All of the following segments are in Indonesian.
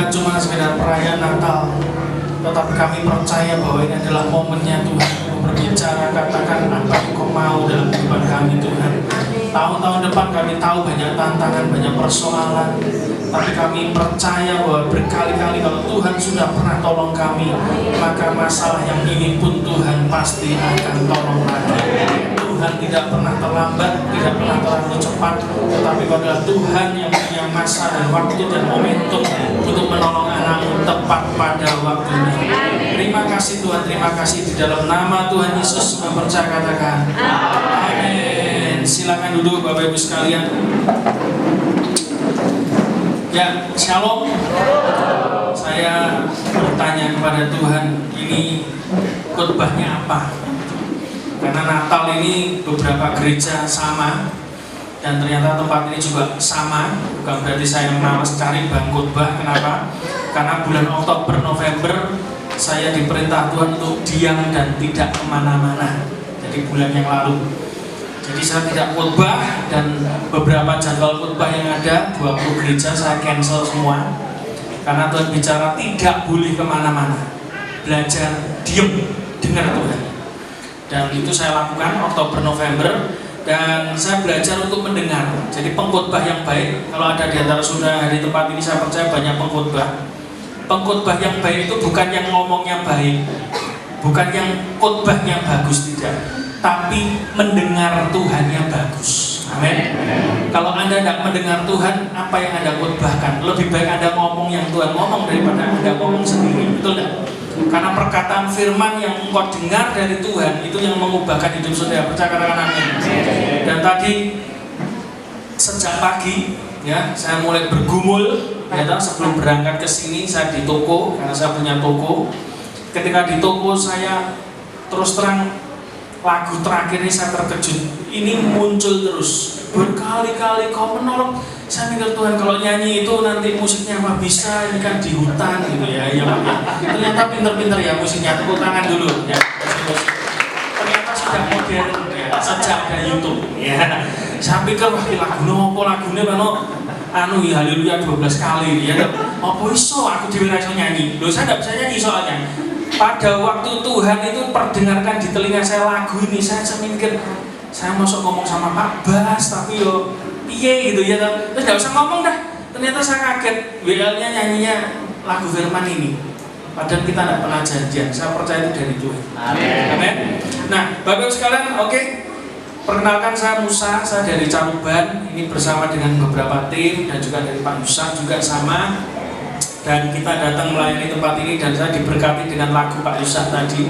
bukan cuma sekedar perayaan Natal, tetapi kami percaya bahwa ini adalah momennya Tuhan untuk berbicara, katakan apa yang Kau mau dalam kehidupan kami Tuhan. Tahun-tahun depan kami tahu banyak tantangan, banyak persoalan, tapi kami percaya bahwa berkali-kali kalau Tuhan sudah pernah tolong kami, maka masalah yang ini pun Tuhan pasti akan tolong lagi. Tuhan tidak pernah terlambat, tidak pernah terlalu cepat, tetapi adalah Tuhan yang punya masa dan waktu dan momentum untuk menolong anakmu tepat pada waktunya. Terima kasih Tuhan, terima kasih di dalam nama Tuhan Yesus kami percaya, katakan amin. Silakan duduk Bapak Ibu sekalian. Ya, shalom. Saya bertanya kepada Tuhan, ini khotbahnya apa? Karena Natal ini beberapa gereja sama, dan ternyata tempat ini juga sama. Bukan berarti saya malas cari bahan khotbah. Kenapa? Karena bulan Oktober, November saya diperintah Tuhan untuk diam dan tidak kemana-mana. Jadi bulan yang lalu. Jadi saya tidak khotbah, dan beberapa jadwal khotbah yang ada 20 gereja saya cancel semua. Karena Tuhan bicara tidak boleh kemana-mana. Belajar diam, dengar Tuhan. Dan itu saya lakukan Oktober November, dan saya belajar untuk mendengar. Jadi pengkhotbah yang baik, kalau ada di antara saudara di tempat ini, saya percaya banyak pengkhotbah. Pengkhotbah yang baik itu bukan yang ngomongnya baik, bukan yang khotbahnya bagus, tidak, tapi mendengar Tuhan yang bagus. Amin. Kalau Anda tidak mendengar Tuhan, apa yang Anda khotbahkan? Lebih baik Anda ngomong yang Tuhan ngomong daripada Anda ngomong sendiri, betul tidak? Karena perkataan firman yang engkau dengar dari Tuhan itu yang mengubahkan hidup saudara. Percaya, katakan amin. Dan tadi sejak pagi ya saya mulai bergumul ya, sebelum berangkat ke sini saya di toko, karena saya punya toko. Ketika di toko saya terus terang, lagu terakhir ini saya terkejut. Ini muncul terus berkali-kali, Kau menolong. Saya mikir, Tuhan kalau nyanyi itu nanti musiknya apa bisa, ini kan di hutan gitu ya. Ternyata pinter-pinter ya musiknya. Tepuk tangan dulu ya. Ternyata sudah modern ya, sejak ada YouTube ya. Saya pikir wah lagunya mana ya haleluya 12 kali ya. Apa iso aku dhewe ra iso nyanyi. Loh, saya enggak bisa nyanyi soalnya. Pada waktu Tuhan itu perdengarkan di telinga saya lagu ini, saya mikir, saya masuk ngomong sama Pak Bas, tapi yo piye gitu ya, terus nggak usah ngomong dah. Ternyata saya kaget, WL-nya nyanyinya lagu firman ini. Padahal kita tidak pernah janjian. Saya percaya itu dari Tuhan. Amin. Nah, Bapak sekalian, oke. Perkenalkan, saya Musa, saya dari Caruban. Ini bersama dengan beberapa tim dan juga dari Pak Musa juga sama. Dan kita datang melayani tempat ini, dan saya diberkati dengan lagu Pak Yusuf tadi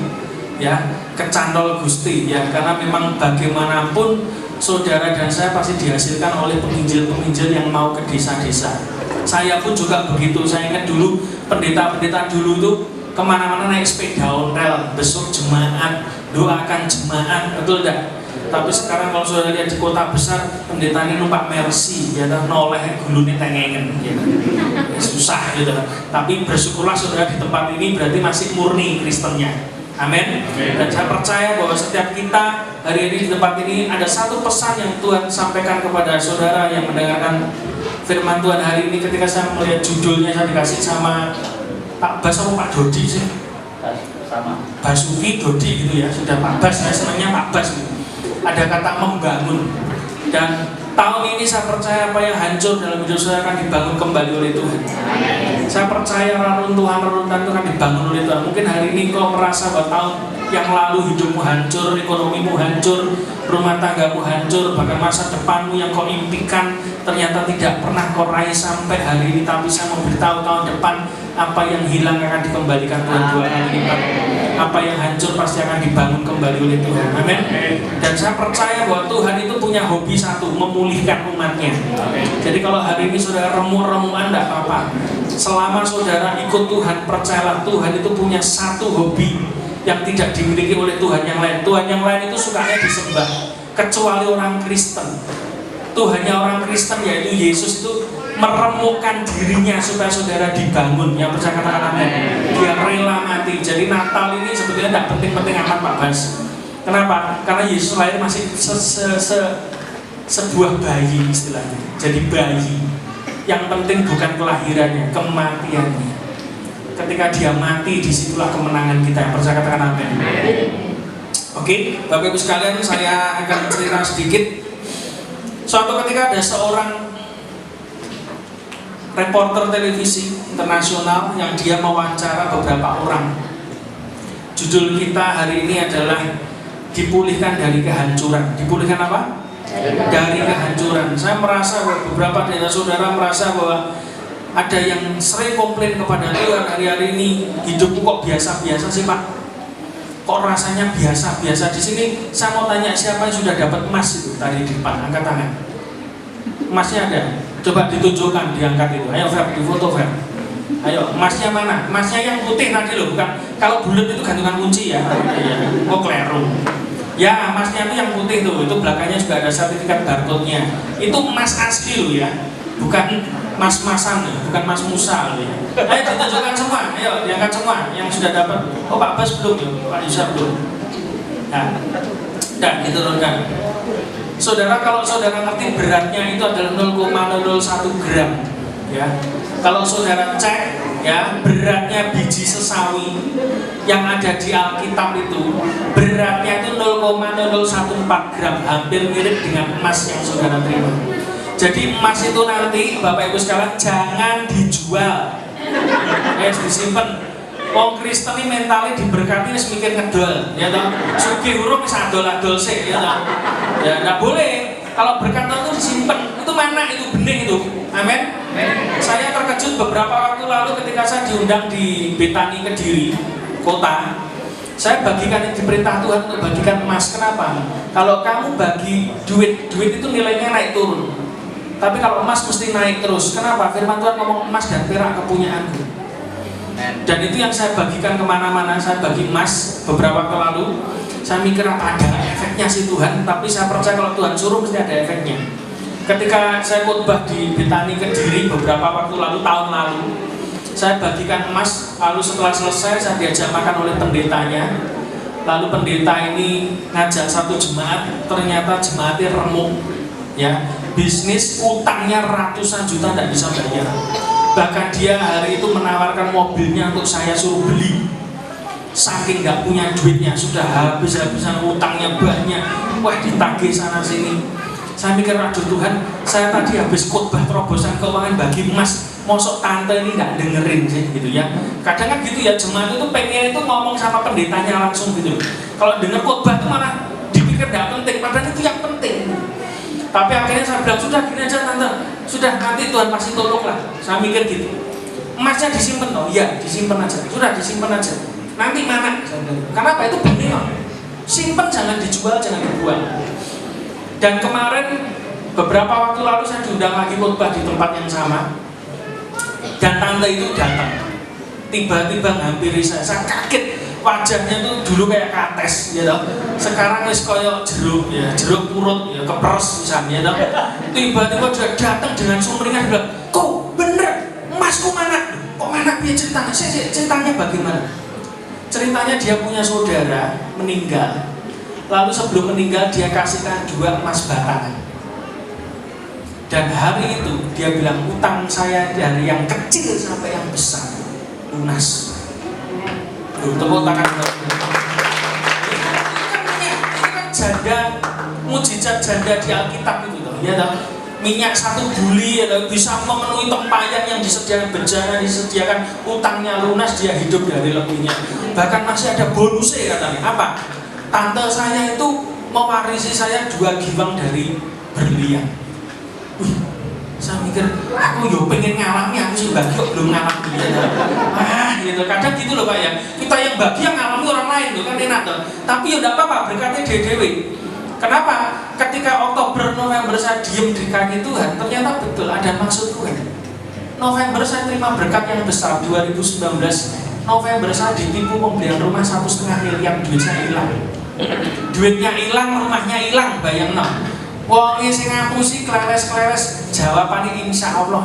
ya, Kecantol Gusti ya, karena memang bagaimanapun saudara dan saya pasti dihasilkan oleh penginjil-penginjil yang mau ke desa-desa. Saya pun juga begitu. Saya ingat dulu pendeta-pendeta dulu itu kemana-mana naik sepeda ontel, besok jemaat, doakan jemaat, betul tidak? Tapi sekarang kalau saudara lihat di kota besar, pendeta ini numpak Mercy, ya noleh gulune tengengen, ya. Susah gitu. Tapi bersyukurlah saudara di tempat ini berarti masih murni Kristennya. Amin. Dan saya percaya bahwa setiap kita hari ini di tempat ini ada satu pesan yang Tuhan sampaikan kepada saudara yang mendengarkan firman Tuhan hari ini. Ketika saya melihat judulnya, saya dikasih sama Pak Bas atau Pak Dodi sih? Sama. Basuki Dodi gitu ya. Sudah Pak Bas, saya senangnya Pak Bas gitu. Ada kata membangun, dan tahun ini saya percaya apa yang hancur dalam hidup saya akan dibangun kembali oleh Tuhan. Saya percaya reruntuhan itu akan dibangun oleh Tuhan. Mungkin hari ini kau merasa bahwa tahun yang lalu hidupmu hancur, ekonomimu hancur, rumah tanggamu hancur, bahkan masa depanmu yang kau impikan ternyata tidak pernah kau raih sampai hari ini. Tapi saya memberitahu tahun depan apa yang hilang akan dikembalikan Tuhan 2 kali lipat. Apa yang hancur pasti akan dibangun kembali oleh Tuhan. Amin. Dan saya percaya bahwa Tuhan itu punya hobi satu, memulihkan umatnya. Jadi kalau hari ini saudara remuk-remukan tidak apa-apa. Selama saudara ikut Tuhan, percayalah Tuhan itu punya satu hobi yang tidak dimiliki oleh Tuhan yang lain. Tuhan yang lain itu sukanya disembah, kecuali orang Kristen. Tuhannya orang Kristen yaitu Yesus itu meremukkan dirinya supaya saudara dibangun. Yang percaya katakan amin. Dia rela mati. Jadi Natal ini sebetulnya tidak penting-penting amat Pak Bas. Kenapa? Karena Yesus lahir masih sebuah bayi istilahnya. Jadi bayi Yang penting bukan kelahirannya, kematiannya. Ketika dia mati, disitulah kemenangan kita. Yang percaya katakan amin. Oke, Bapak Ibu sekalian, saya akan cerita sedikit. Suatu ketika ada seorang reporter televisi internasional yang dia mewawancara beberapa orang. Judul kita hari ini adalah dipulihkan dari kehancuran. Dipulihkan apa? Dari kehancuran. Saya merasa bahwa beberapa dari saudara merasa bahwa ada yang sering komplain kepada Tuhan, hari-hari ini hidupku kok biasa-biasa sih Pak? Kok rasanya biasa-biasa? Di sini saya mau tanya, siapa yang sudah dapat emas itu tadi di depan? Angkat tangan. Emasnya ada? Coba ditunjukkan, diangkat itu. Ayo Fer, di foto Fer. Ayo, emasnya mana? Emasnya yang putih tadi loh, bukan. Kalau bulat itu gantungan kunci ya. Oh keliru. Ya, emasnya itu yang putih tuh. Itu belakangnya juga ada sertifikat barcode-nya. Itu emas asli loh ya. Bukan mas-masan, bukan mas Musa loh ya. Ayo ditunjukkan semua. Ayo diangkat semua yang sudah dapat. Oh Pak Bas belum ya? Pak Yusuf belum. Nah, dan diturunkan. Saudara, kalau saudara ngerti beratnya itu adalah 0,001 gram ya. Kalau saudara cek ya, beratnya biji sesawi yang ada di Alkitab itu beratnya itu 0,014 gram, hampir mirip dengan emas yang saudara terima. Jadi emas itu nanti Bapak Ibu sekalian jangan dijual, disimpan. Wong Kristen ini mentalnya diberkati wis mikir ngedol, ya toh. Sugih urung wis adol-adol sik, ya toh. Ya enggak boleh. Kalau berkat itu disimpan. Itu mana itu bening itu. Amin. Saya terkejut beberapa waktu lalu ketika saya diundang di Betani Kediri, kota. Saya bagikan, diperintah Tuhan untuk bagikan emas. Kenapa? Kalau kamu bagi duit itu nilainya naik turun. Tapi kalau emas mesti naik terus. Kenapa? Firman Tuhan ngomong emas dan perak kepunyaanku. Dan itu yang saya bagikan kemana-mana. Saya bagi emas beberapa waktu lalu. Saya mikir apa ada efeknya sih Tuhan. Tapi saya percaya kalau Tuhan suruh mesti ada efeknya. Ketika saya khotbah di Betani Kediri beberapa waktu lalu, tahun lalu, saya bagikan emas. Lalu setelah selesai saya diajak makan oleh pendetanya. Lalu pendeta ini ngajak satu jemaat. Ternyata jemaatnya remuk ya, bisnis utangnya ratusan juta tidak bisa bayar. Bahkan dia hari itu menawarkan mobilnya untuk saya suruh beli. Saking nggak punya duitnya, sudah habis-habisan utangnya banyak. Wah ditagih sana sini. Saya mikir, aduh Tuhan, saya tadi habis khotbah terobosan keuangan bagi emas. Mosok tante ini nggak dengerin sih gitu ya. Kadang kan gitu ya, jemaat itu pengen itu ngomong sama pendetanya langsung gitu. Kalau denger khotbah itu malah dipikir nggak penting, padahal itu yang penting. Tapi akhirnya saya bilang, sudah gini aja tante, sudah nanti Tuhan pasti tolong lah. Saya mikir gitu. Emasnya disimpan toh? Iya, disimpan aja. Sudah disimpan aja. Nanti mana? Kenapa? Itu benih loh. Simpan, jangan dijual, jangan dibuang. Dan kemarin beberapa waktu lalu saya diundang lagi khotbah di tempat yang sama. Dan tante itu datang. Tiba-tiba menghampiri saya kaget. Wajahnya tuh dulu kayak kates ya toh. Sekarang wis koyo jeruk ya, jeruk purut ya, keperes misalnya toh. Tiba-tiba dia datang dengan sumringah bilang, "Kok bener emasku mana? Kok mana piye ceritanya?" Ceritanya bagaimana? Ceritanya dia punya saudara meninggal. Lalu sebelum meninggal dia kasihkan 2 emas batangan. Dan hari itu dia bilang, "Utang saya dari yang kecil sampai yang besar lunas." Tepuk tangan. Ini kan janda, mujizat janda di Alkitab itu toh, ya toh. Minyak 1 buli ya toh, bisa memenuhi tempayan yang disediakan bencana, disediakan utangnya lunas, dia hidup dari lebihnya. Bahkan masih ada bonusnya katanya. Apa? Tante saya itu mewarisi saya 2 giwang dari berlian. Wih, saya mikir, aku yo pengen ngalami, aku sih bagi kok belum ngalami ya. Gitu. Kadang gitu loh Pak ya. Kita yang bagi yang ngalami orang lain loh kan enak tuh. Tapi ya enggak apa-apa, berkatnya dewe. Kenapa? Ketika Oktober, November saya diem di kaki Tuhan, ternyata betul ada maksud Tuhan. November saya terima berkat yang besar. 2019 November saya ditipu pembelian rumah 1,5 miliar, duit saya hilang. Duitnya hilang, rumahnya hilang, bayang no. Wong sing ngapusi kleres-kleres, jawabannya insya Allah.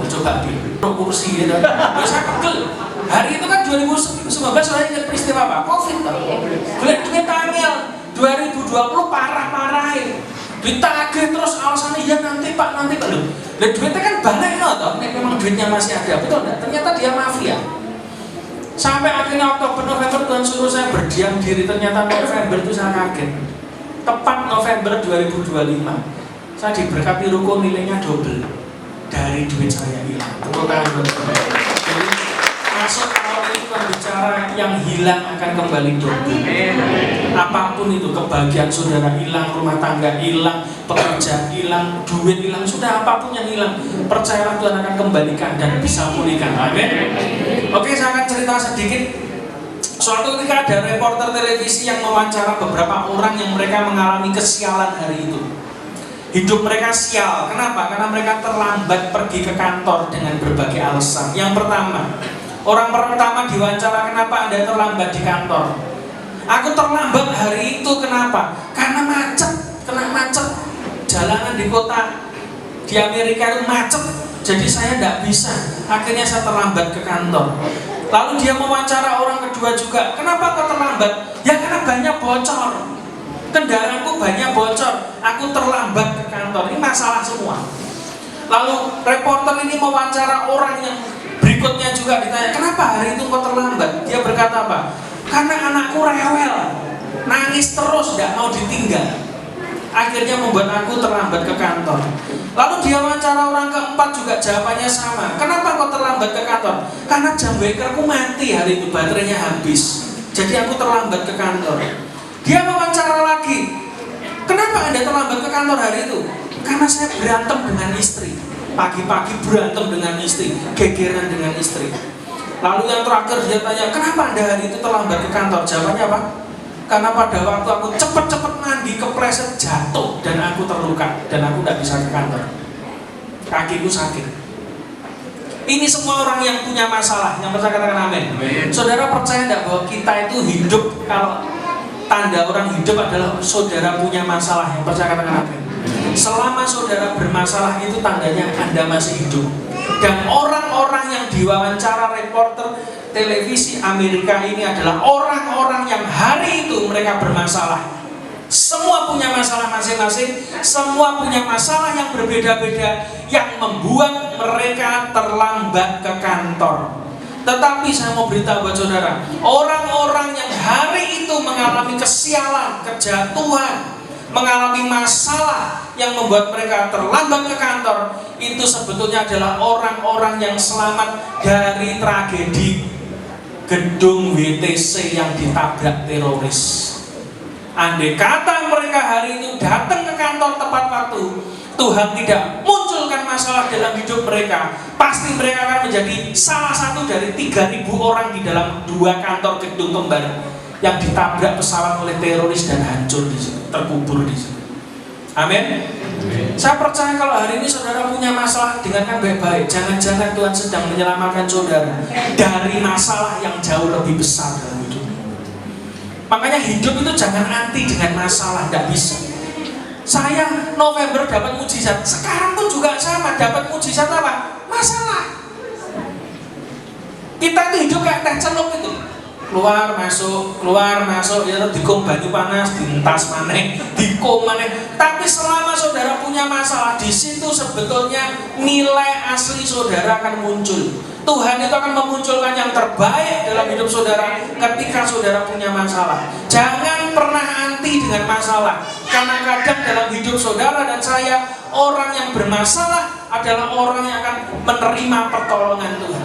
Coba di kursi gitu. Saya pegel. Hari itu kan 2019 saya ingat peristiwa apa? Covid. Duit tanggal 2020 parah-parahin. Ditagih terus alasannya ya nanti Pak loh. Dan duitnya kan banyak loh. duitnya masih ada, betul nggak? Ternyata dia mafia. Sampai akhirnya Oktober, November Tuhan suruh saya berdiam diri. Ternyata November itu saya kaget. Tepat November 2025, saya diberkati ruko nilainya double dari duit saya hilang. Tepuk tangan buat saya. Jadi masuk tahun itu kan bicara yang hilang akan kembali double. Apapun itu, kebahagiaan saudara hilang, rumah tangga hilang, pekerjaan hilang, duit hilang, sudah apapun yang hilang, percayalah Tuhan akan kembalikan dan bisa pulihkan. Amin. Oke, saya akan cerita sedikit. Suatu ketika ada reporter televisi yang mewawancara beberapa orang yang mereka mengalami kesialan hari itu. Hidup mereka sial. Kenapa? Karena mereka terlambat pergi ke kantor dengan berbagai alasan. Yang pertama, orang pertama diwawancara, kenapa Anda terlambat di kantor? Aku terlambat hari itu, kenapa? Karena macet, kena macet. Jalanan di kota di Amerika itu macet. Jadi saya tidak bisa, akhirnya saya terlambat ke kantor. Lalu dia mewawancara orang kedua juga, kenapa kau terlambat? Ya karena banyak bocor, kendaraanku banyak bocor, aku terlambat ke kantor. Ini masalah semua. Lalu reporter ini mewawancara orang yang berikutnya juga, ditanya, kenapa hari itu kau terlambat? Dia berkata apa? Karena anakku rewel, nangis terus, tidak mau ditinggal. Akhirnya membuat aku terlambat ke kantor. Lalu dia wawancara orang keempat juga, jawabannya sama. Kenapa kau terlambat ke kantor? Karena jam wakerku mati hari itu, baterainya habis. Jadi aku terlambat ke kantor. Dia wawancara lagi. Kenapa Anda terlambat ke kantor hari itu? Karena saya berantem dengan istri. Pagi-pagi berantem dengan istri, gegeran dengan istri. Lalu yang terakhir dia tanya, kenapa Anda hari itu terlambat ke kantor? Jawabannya apa? Karena pada waktu aku cepet-cepet mandi, kepleset, jatuh dan aku terluka dan aku tidak bisa ke kantor. Kakiku sakit. Ini semua orang yang punya masalah. Yang percaya katakan amin. Saudara percaya tidak bahwa kita itu hidup, kalau tanda orang hidup adalah saudara punya masalah? Yang percaya katakan amin. Selama saudara bermasalah itu tandanya Anda masih hidup. Dan orang-orang yang diwawancara reporter televisi Amerika ini adalah orang-orang yang hari itu mereka bermasalah. Semua punya masalah masing-masing, semua punya masalah yang berbeda-beda yang membuat mereka terlambat ke kantor. Tetapi saya mau beritahu buat saudara, orang-orang yang hari itu mengalami kesialan, kejatuhan, mengalami masalah yang membuat mereka terlambat ke kantor, itu sebetulnya adalah orang-orang yang selamat dari tragedi gedung WTC yang ditabrak teroris. Andai kata mereka hari itu datang ke kantor tepat waktu, Tuhan tidak munculkan masalah dalam hidup mereka, pasti mereka akan menjadi salah satu dari 3.000 orang di dalam 2 kantor gedung kembar yang ditabrak pesawat oleh teroris dan hancur di situ, terkubur di situ. Amin. Saya percaya kalau hari ini saudara punya masalah, dengarkan baik-baik. Jangan-jangan Tuhan sedang menyelamatkan saudara dari masalah yang jauh lebih besar dalam hidup. Makanya hidup itu jangan anti dengan masalah, tidak bisa. Saya November dapat mujizat, sekarang pun juga sama, dapat mujizat apa? Masalah. Kita itu hidup kayak teh celup itu. Keluar masuk, ya dikum banyu panas, dientas maneh, dikum maneh. Tapi selama saudara punya masalah, di situ sebetulnya nilai asli saudara akan muncul. Tuhan itu akan memunculkan yang terbaik dalam hidup saudara ketika saudara punya masalah. Jangan pernah anti dengan masalah, karena kadang dalam hidup saudara dan saya, orang yang bermasalah adalah orang yang akan menerima pertolongan Tuhan.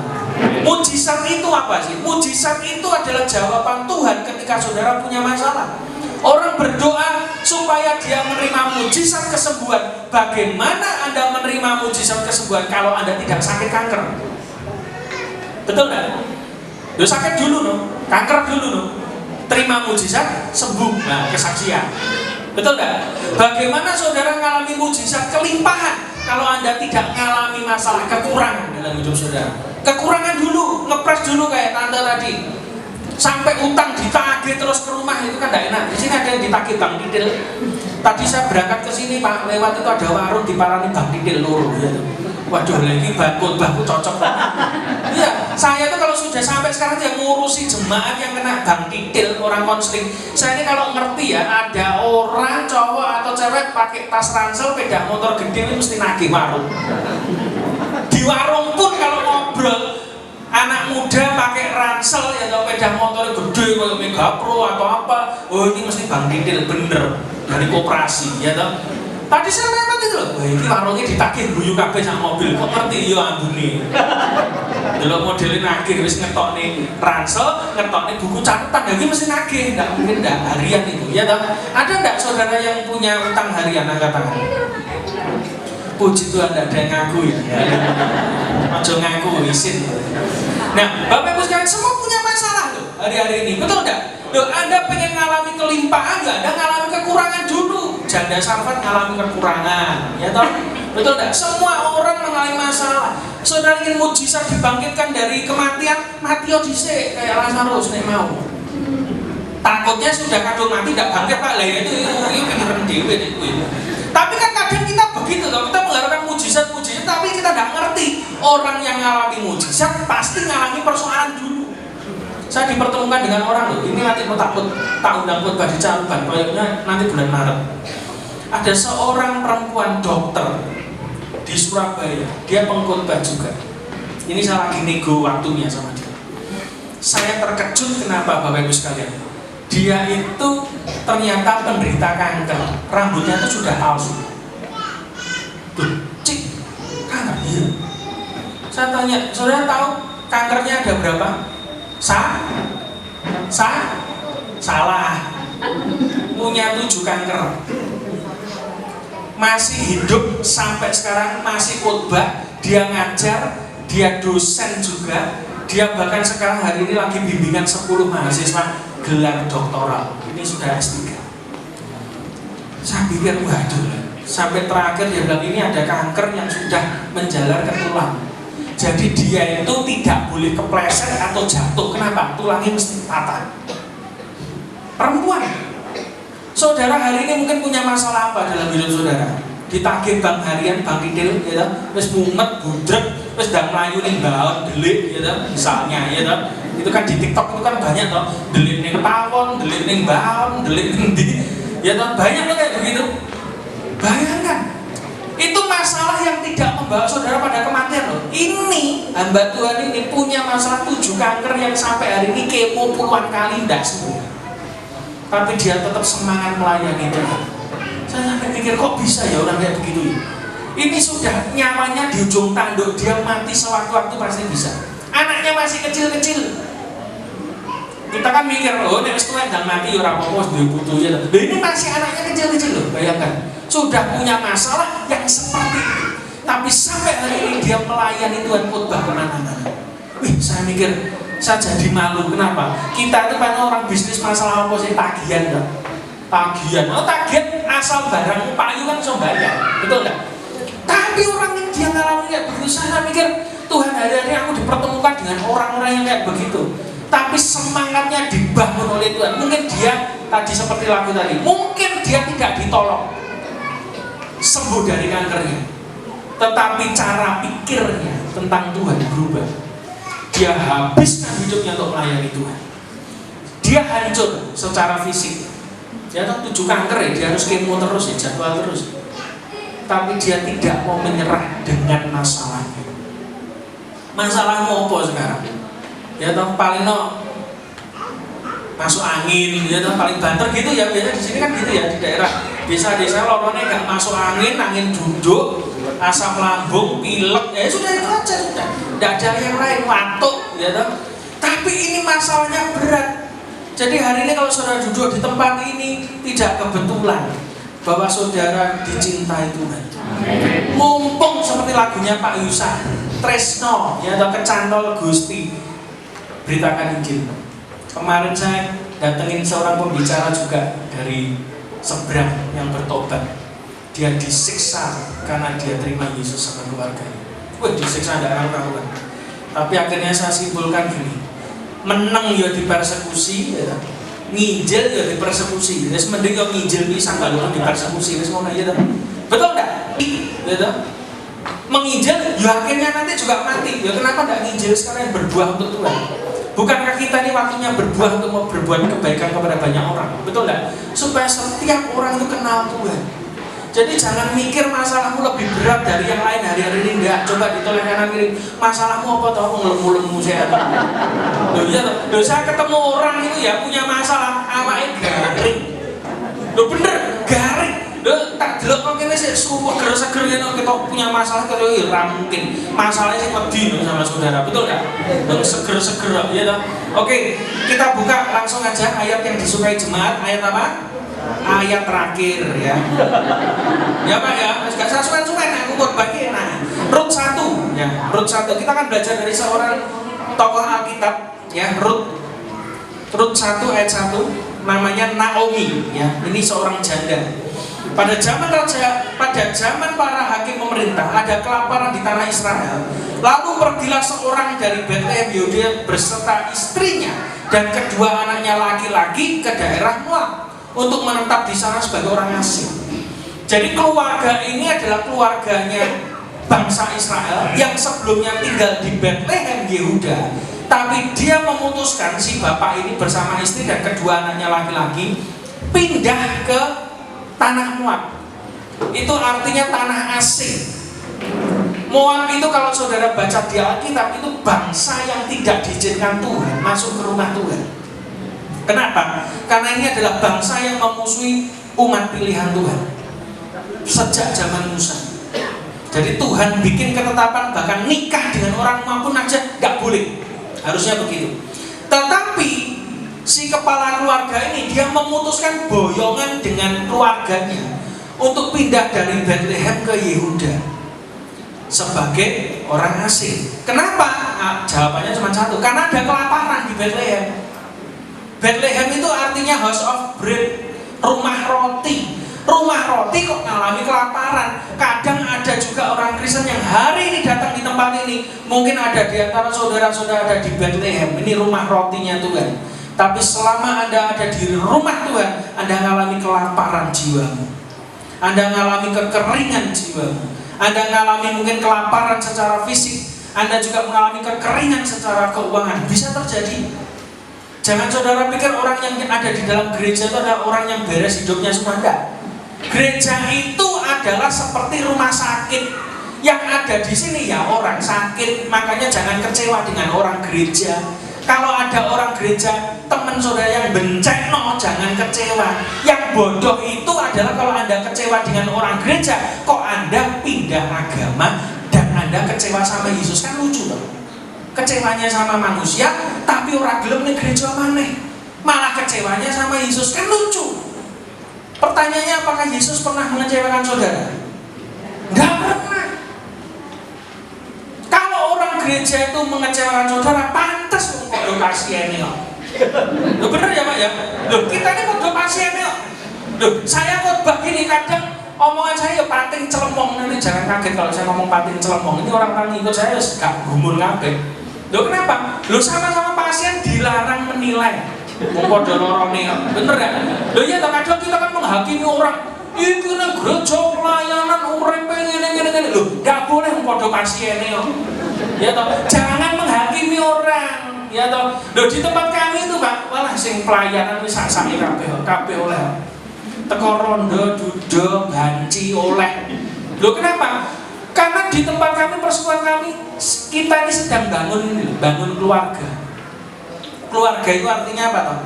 Mujizat itu apa sih? Mujizat itu adalah jawaban Tuhan ketika saudara punya masalah. Orang berdoa supaya dia menerima mujizat kesembuhan. Bagaimana Anda menerima mujizat kesembuhan kalau Anda tidak sakit kanker? Betul nggak? Lo sakit dulu no, kanker dulu no, terima mujizat sembuh. Nah, kesaksian. Betul nggak? Bagaimana saudara mengalami mujizat kelimpahan kalau Anda tidak mengalami masalah kekurangan dalam hidup saudara? Kekurangan dulu, ngepres dulu kayak tante tadi. Sampai utang ditagih terus ke rumah, itu kan tidak enak. Di sini ada yang ditagih Bang Didil. Tadi saya berangkat ke sini Pak, lewat itu ada warung diparani Bang Didil loro gitu. Waduh, lagi baku cocok banget. Iya, saya tuh kalau sudah sampai sekarang dia ngurusi jemaat yang kena Bang Didil, orang konseling. Saya ini kalau ngerti ya, ada orang cowok atau cewek pakai tas ransel, sepeda motor gede, ini mesti nagih warung. Di warung pun kalau Ransel ya atau sepeda motor gede kayak Mega Pro atau apa, oh ini mesti Bang Titil bener dari koperasi ya toh. Tadi saya lewat itu loh, wah ini warungnya ditagih guyu kabeh sak mobil, kok ngerti ya ambune. Delok modelin nagih wis ngetokne ransel, ngetokne buku catatan, iki mesti nagih, enggak mungkin enggak harian itu ya toh. Ada enggak saudara yang punya utang harian angkat tangan? Puji Tuhan enggak ada yang ngaku ya. Aja ngaku isin. Nah, Bapak Ibu sekalian semua punya masalah loh hari-hari ini, betul enggak? Loh, Anda pengen ngalami kelimpahan, enggak? Anda ngalami kekurangan dulu. Janda Sarfat ngalami kekurangan, ya toh? Betul enggak? Semua orang mengalami masalah. Saudara ingin mujizat dibangkitkan dari kematian, mati dhisik kayak Lazarus nek mau. Takutnya sudah kadung mati enggak bangkit Pak. Lah itu pikiran dhewe itu. Tapi kan kadang kita begitu loh, kita mengharapkan mujizat-mujizat tapi kita enggak ngerti orang yang ngalami mujizat pasti ngalami persoalan dulu. Saya dipertemukan dengan orang loh, ini nanti mau tak undang khotbah di Caruban, kayaknya nanti bulan Maret. Ada seorang perempuan dokter di Surabaya, dia pengkhotbah juga. Ini saya lagi nego waktunya sama dia. Saya terkejut kenapa Bapak Ibu sekalian. Dia itu ternyata penderita kanker, rambutnya itu sudah palsu. Tuh, cik, kanker iya. Saya tanya, saudara tahu kankernya ada berapa? Salah. Punya 7 kanker. Masih hidup sampai sekarang, masih khotbah, dia ngajar, dia dosen juga. Dia bahkan sekarang hari ini lagi bimbingan 10 mahasiswa gelar doktoral. Ini sudah S3. Saya pikir waduh, sampai terakhir dia bilang ini ada kanker yang sudah menjalar ke tulang. Jadi dia itu tidak boleh kepleset atau jatuh. Kenapa? Tulangnya mesti patah. Perempuan. Saudara hari ini mungkin punya masalah apa dalam hidup saudara? Ditagih bank harian, bank titil, ya toh, terus mumet, budrek, terus ndang mlayu ning baon, delik, ya toh, misalnya, ya toh. Itu kan di TikTok itu kan banyak toh, delik ning tawon, delik ning baon, delik ning ndi, ya toh, banyak loh kayak begitu. Bayangkan. Itu masalah yang tidak membawa saudara pada kematian loh. Ini hamba Tuhan ini punya masalah 7 kanker yang sampai hari ini kemo puluhan kali tidak sembuh. Tapi dia tetap semangat melayani Tuhan. Saya sampai pikir kok bisa ya orang kayak begitu ya. Ini sudah nyawanya di ujung tanduk, dia mati sewaktu-waktu pasti bisa. Anaknya masih kecil-kecil. Kita kan mikir, oh nek wis tuwek ndang mati ya ora apa-apa duwe putu ya. Ini masih anaknya kecil-kecil loh, bayangkan. Sudah punya masalah yang seperti itu, tapi sampai hari ini dia melayani Tuhan khotbah kemana-mana. Wih, saya mikir, saya jadi malu. Kenapa? Kita itu kan orang bisnis masalah apa sih? Tagihan kan? Tagihan, oh tagihan asal barang payu kan bisa bayar, betul nggak? Tapi orang yang dia ngalamin kayak begitu, saya mikir Tuhan hari-hari aku dipertemukan dengan orang-orang yang kayak begitu. Tapi semangatnya dibangun oleh Tuhan. Mungkin dia tadi seperti lagu tadi, mungkin dia tidak ditolong sembuh dari kankernya, tetapi cara pikirnya tentang Tuhan berubah. Dia habiskan hidupnya untuk melayani Tuhan. Dia hancur secara fisik. Dia tahu 7 kanker ya, dia harus kemo terus ya, jadwal terus. Tapi dia tidak mau menyerah dengan masalahnya. Masalahmu apa sekarang? Dia tahu paling masuk angin, dia tahu paling banter gitu ya. Biasanya di sini kan gitu ya, di daerah desa-desa lorone nggak masuk angin duduk, asam lambung, pilek, ya sudah itu aja sudah. Tidak ada yang lain, watuk, ya toh. Tapi ini masalahnya berat. Jadi hari ini kalau saudara duduk di tempat ini tidak kebetulan bahwa saudara dicintai Tuhan. Mumpung seperti lagunya Pak Yusa, Tresno, ya toh, kecantol Gusti, beritakan Injil. Kemarin saya datengin seorang pembicara juga dari seberang yang bertobat. Dia disiksa karena dia terima Yesus sama keluarganya. Wah, disiksa tidak karuan. Tapi akhirnya saya simpulkan gini, menang ya dipersekusi, ya, nginjil ya dipersekusi. Jadi mending yang nginjil bisa nggak lu dipersekusi, wis ngono ya, betul nggak? Ya, menginjil ya akhirnya nanti juga mati. Ya kenapa nggak nginjil sekarang yang berbuah untuk Tuhan? Bukankah kita ini waktunya berbuah untuk berbuat kebaikan kepada banyak orang? Betul nggak? Supaya setiap orang itu kenal Tuhan. Jadi jangan mikir masalahmu lebih berat dari yang lain hari-hari ini, enggak. Coba ditoleh kanan kiri, masalahmu apa toh? Ngelemu-lemu saya. Loh iya toh. Loh saya ketemu orang itu ya punya masalah, awake garing. Loh bener, garing. Loh tak delok kok kene sik seger-seger ngene kita punya masalah kok ora mungkin. Masalahnya sih wedi sama saudara, betul enggak? Loh seger-seger ya toh. Oke, kita buka langsung aja ayat yang disukai jemaat, ayat apa? Ayat terakhir ya. Ya Pak ya, gak sasuan-suan aku berbagi. Nah, Rut 1 ya. Rut 1 kita akan belajar dari seorang tokoh Alkitab ya, Rut 1 ayat 1 namanya Naomi ya. Ini seorang janda. Pada zaman para hakim pemerintah ada kelaparan di tanah Israel. Lalu pergilah seorang dari Bethlehem Yudea beserta istrinya dan kedua anaknya laki-laki ke daerah Moab untuk menetap di sana sebagai orang asing. Jadi keluarga ini adalah keluarganya bangsa Israel yang sebelumnya tinggal di Bethlehem Yehuda, tapi dia memutuskan si bapak ini bersama istri dan kedua anaknya laki-laki pindah ke tanah Moab. Itu artinya tanah asing. Moab itu kalau saudara baca di Alkitab itu bangsa yang tidak diizinkan Tuhan masuk ke rumah Tuhan. Kenapa? Karena ini adalah bangsa yang memusuhi umat pilihan Tuhan sejak zaman Musa. Jadi Tuhan bikin ketetapan bahkan nikah dengan orang Moab pun aja nggak boleh. Harusnya begitu. Tetapi si kepala keluarga ini dia memutuskan boyongan dengan keluarganya untuk pindah dari Bethlehem ke Yehuda sebagai orang asing. Kenapa? Nah, jawabannya cuma satu. Karena ada kelaparan di Bethlehem. Bethlehem itu artinya house of bread, rumah roti. Rumah roti kok ngalami kelaparan. Kadang ada juga orang Kristen yang hari ini datang di tempat ini. Mungkin ada di antara saudara-saudara ada di Bethlehem. Ini rumah rotinya Tuhan. Tapi selama Anda ada di rumah Tuhan, Anda ngalami kelaparan jiwamu. Anda ngalami kekeringan jiwamu. Anda ngalami mungkin kelaparan secara fisik. Anda juga mengalami kekeringan secara keuangan. Bisa terjadi. Jangan saudara pikir orang yang ada di dalam gereja itu adalah orang yang beres hidupnya semua. Enggak. Gereja itu adalah seperti rumah sakit. Yang ada di sini ya orang sakit. Makanya jangan kecewa dengan orang gereja. Kalau ada orang gereja, teman saudara yang benceng, jangan kecewa. Yang bodoh itu adalah kalau Anda kecewa dengan orang gereja, kok Anda pindah agama dan Anda kecewa sama Yesus. Kan lucu loh. Kecewanya sama manusia, tapi orang gelem nih gereja maneh. Malah kecewanya sama Yesus, kan lucu. Pertanyaannya, apakah Yesus pernah mengecewakan saudara? Enggak pernah. Kalau orang gereja itu mengecewakan saudara, pantas kok do pasiennya kok. Loh bener ya Pak ya? Loh kita ini kok do pasiennya kok. Loh saya khotbah gini kadang omongan saya ya pating celemong. Nanti jangan kaget kalau saya ngomong pating celemong. Ini orang-orang ikut saya gak gumun kabeh. Loh kenapa? Loh sama-sama pasien dilarang menilai. Padha lorone bener gak? Loh iya toh kadang kita kan menghakimi orang. Iki nang gereja pelayanan uripe ngene-ngene. Loh, gak boleh padha pasiene kok. Ya toh, jangan menghakimi orang. Ya toh. Loh di tempat kami itu Pak, malah sing pelayanan wis sak-sake kabeh oleh. Teko rondo, dudo, banci oleh. Loh kenapa? Karena di tempat kami, persekutuan kami, kita ini sedang bangun keluarga. Keluarga itu artinya apa toh?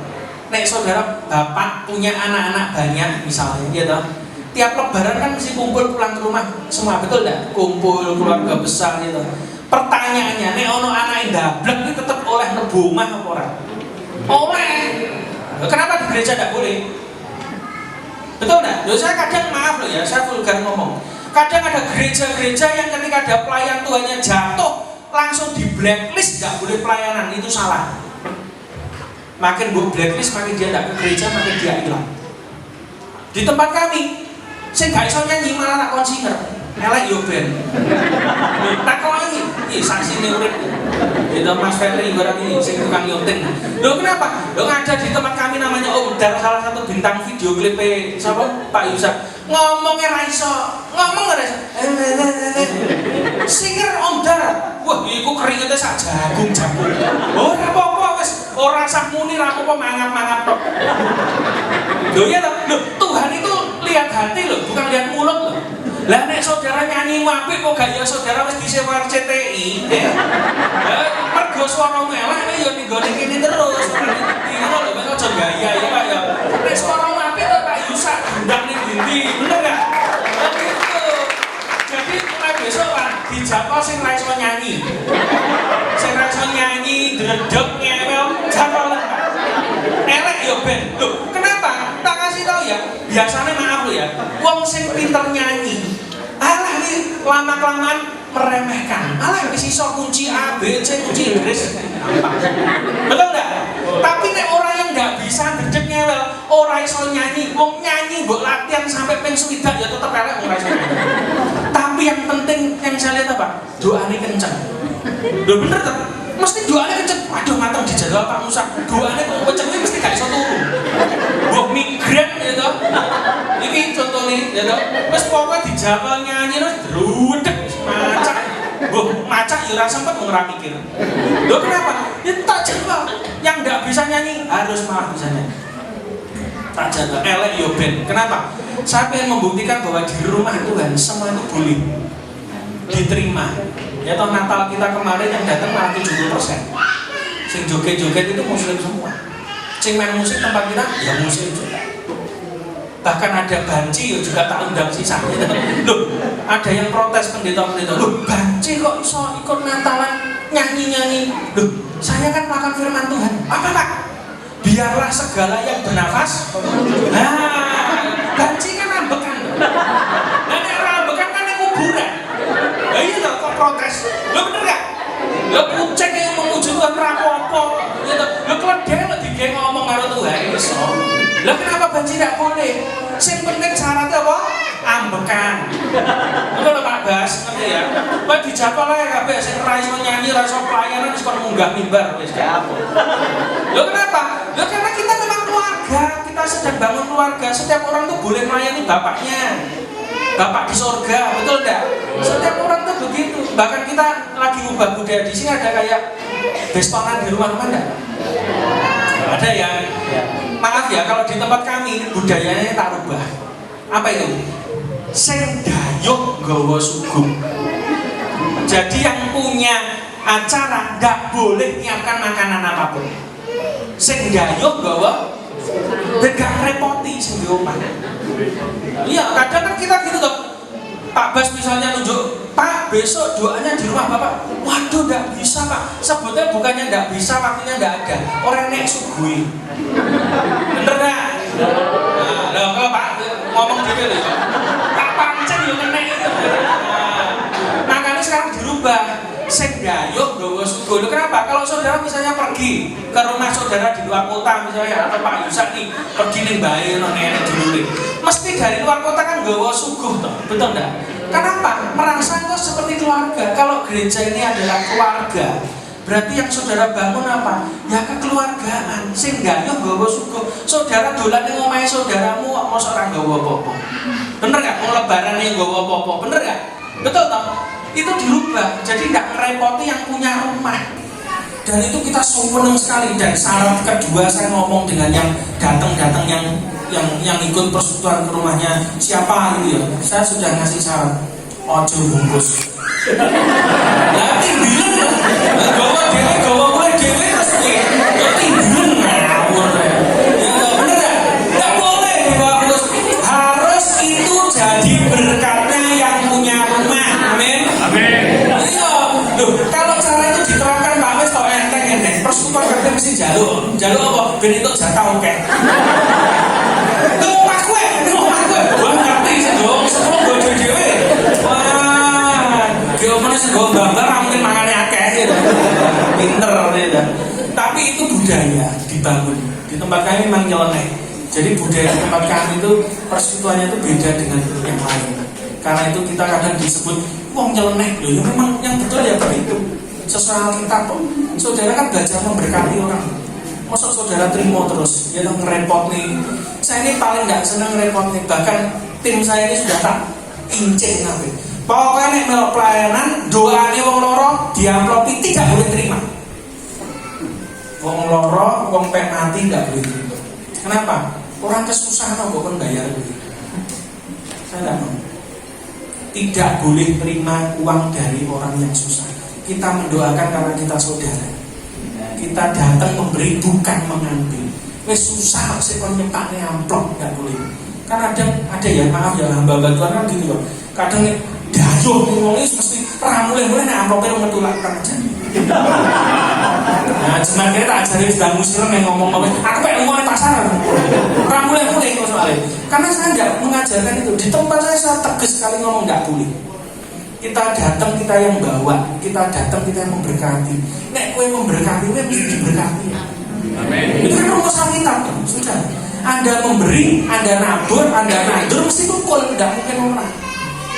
Nek saudara bapak punya anak-anak banyak misalnya, ya toh. Tiap lebaran kan mesti kumpul pulang ke rumah semua, betul enggak? Kumpul keluarga besar gitu. Pertanyaannya, nek ono anak ndablek iki tetep oleh mlebu omah apa ora? Oleh. Kenapa di gereja enggak boleh? Betul enggak? Loh saya kadang maaf loh ya, saya vulgar ngomong. Kadang ada gereja-gereja yang ketika ada pelayan Tuhannya jatuh langsung di blacklist, nggak boleh pelayanan, itu salah. Makin gue blacklist, makin dia nggak ke gereja, makin dia hilang. Di tempat kami, saya nggak bisa nyanyi malah tak konsinger, elek yo ben. Tak lagi, ini saksi nih urip. Itu Mas Ferry barang ini, saya tukang nyuting. Loh kenapa? Loh ada di tempat kami namanya Om Dar, salah satu bintang video klip siapa? Pak Yusuf. Ngomongnya raiso, ngomong gak raiso. Singer Om Dar. Wah, iku keringetnya sak jagung. Oh, apa-apa wis ora sah muni, apa-apa mangap-mangap tok. Loh ya toh, Tuhan itu lihat hati loh, bukan lihat mulut loh. Lah nek saudara nyanyi apik kok gak ya saudara wis disewa RCTI, mergo swara elek ya ning gone kene terus. Ngono lho, kok aja gaya ya Pak ya. Nek swara apik kok Pak Yusak undang ning ndi, bener gak? Gitu. Jadi mulai besok Pak dijapal sing ra iso nyanyi. Sing ra iso nyanyi, dredeg ngewel, japal Pak. Elek ya ben. Loh, kenapa? Tak kasih tahu ya. Biasanya maaf lo ya, wong sing pinter nyanyi, alah nih lama-kelamaan meremehkan. Alah wis iso kunci A, B, C, kunci Inggris. Betul enggak? Tapi nek orang yang enggak bisa gedeg ngewel, ora iso nyanyi, wong nyanyi mbok latihan sampai ping 1 ya tetep elek ora iso nyanyi. Tapi yang penting yang saya lihat apa? Doane kenceng. Lho bener tuh. Mesti doane kenceng. Waduh mateng dijadwal Pak Musa. Doane kok kenceng mesti gak iso turu. Mbok migrain ya toh. Iki contohnya ya toh. Wis pokoke dijadwal nyanyi terus drudeg macak. Mbok macak ya ora sempet ora mikir. Lho kenapa? Ya tak jadwal. Yang enggak bisa nyanyi harus malah bisa nyanyi. Tak jadwal elek yo ben. Kenapa? Saya ingin membuktikan bahwa di rumah Tuhan semua itu boleh diterima. Ya toh Natal kita kemarin yang datang malah 70%. Sing joget-joget itu muslim semua. Sing main musik tempat kita ya muslim juga. Bahkan ada banci juga tak undang sisa. Loh, ada yang protes pendeta-pendeta. Loh, banci kok iso ikut Natalan nyanyi-nyanyi. Loh, saya kan makan firman Tuhan. Apa Pak? Biarlah segala yang bernafas. Nah, banci kan ambekan. Nah, nek ora ambekan kan ning kuburan. Lah iya toh kok protes. Lho bener gak? Lho kucing yang memuji Tuhan rapopo. Ya toh. Lho kledhe lho dike ngomong karo Tuhan iso. Lah kenapa banci tidak boleh? Sing penting syaratnya apa? Ambekan. Ngono lho Pak Bas, ngerti ya? Wah dijapal ae kabeh sing ora iso nyanyi, ora iso pelayanan wis kon munggah mimbar wis gak apa. Lho kenapa? Lho karena kita memang keluarga, kita sedang bangun keluarga. Setiap orang tuh boleh melayani bapaknya. Bapak di surga, betul enggak? Setiap orang tuh begitu. Bahkan kita lagi ubah budaya di sini ada kayak bestonan di rumah-rumah enggak? Ada ya. Maaf ya kalau di tempat kami budayanya tak rubah. Apa itu? Sing dayuh nggawa sugeng. Jadi yang punya acara enggak boleh nyiapkan makanan apapun. Sing dayuh nggawa gak repoti sing di omah. Iya, kadang kan kita gitu toh. Pak Bas misalnya nunjuk, Pak besok doanya di rumah Bapak. Waduh, enggak bisa Pak. Sebetulnya bukannya enggak bisa, waktunya enggak ada. Orang nek sugui. Bener enggak? Nah, kalau Pak ngomong gitu loh. Tak pancen yo kenek itu. Makanya sekarang dirubah. Sing dayuh nggawa sugeng. Kenapa? Kalau saudara misalnya pergi ke rumah saudara di luar kota misalnya atau Pak Yusak nih pergi ning bae ono nenek dulure. Mesti dari luar kota kan nggawa sugeng toh. Betul enggak? Kenapa? Merasa itu seperti keluarga. Kalau gereja ini adalah keluarga, berarti yang saudara bangun apa? Ya kekeluargaan. Sing dayuh nggawa sugeng. Saudara dolan ning omahe saudaramu kok mosok ora nggawa apa-apa. Bener enggak? Mau lebaran ning nggawa apa-apa. Bener enggak? Betul toh? Itu dirubah, jadi tidak merepoti yang punya rumah. Dan itu kita seneng sekali. Dan syarat kedua saya ngomong dengan yang datang yang ikut persekutuan ke rumahnya siapa gitu ya. Saya sudah ngasih syarat ojo bungkus. Nanti bilang, gawa mulai dewe terus nanti bilang ngawur ya. Bener ya? Nggak boleh dibawa bungkus. Harus itu jadi berkatnya yang punya rumah. Amin. Iya, loh, kalau cara itu diterapkan Pak Wes kok enteng. Persekutuan kabeh mesti jaluk apa? Ben entuk jatah akeh. Omah kowe. Gua ngerti sih dong, semua bojo dhewe. Wah, ki omone sing go gambar mungkin mangane akeh gitu. Pinter gitu. Tapi itu budaya dibangun. Di tempat kami memang nyeleneh. Jadi budaya di tempat kami itu persekutuannya itu beda dengan yang lain. Karena itu kita kadang disebut wong nyeleneh loh, ya memang yang betul ya begitu. Sesuai Alkitab kok. Saudara kan belajar memberkati orang. Masa saudara terima terus, ya ngerepot nih. Saya ini paling nggak senang ngerepot nih. Bahkan tim saya ini sudah tak incing nanti. Pokoknya nih melok pelayanan, doanya wong loro diamplopi tidak boleh terima. Wong loro, wong pek mati nggak boleh terima. Kenapa? Orang kesusahan kok kan bayar begitu. Saya tidak mau. Tidak boleh terima uang dari orang yang susah. Kita mendoakan karena kita saudara. Kita datang memberi bukan mengambil. Wes susah sih kalau nyepaknya amplop, nggak boleh. Kan ada ya, maaf ya, hamba Tuhan kan gitu loh. Kadang dayuh ngomongnya mesti ramuleh-muleh nek amplopnya ngetulak kan aja. Nah, cuman kita tak ajarin sedang muslim yang ngomong-ngomong, aku pengen ngomong di pasar. Ramuleh-muleh kok soalnya. Karena saya tidak mengajarkan itu. Di tempat saya tegas sekali ngomong nggak boleh. Kita datang, kita yang bawa. Kita datang, kita yang memberkati. Nek kue memberkati, kue mesti diberkati. Amin. Itu kan rumus kita, sudah. Anda memberi, Anda nabur, Anda nandur, mesti kumpul, tidak mungkin orang.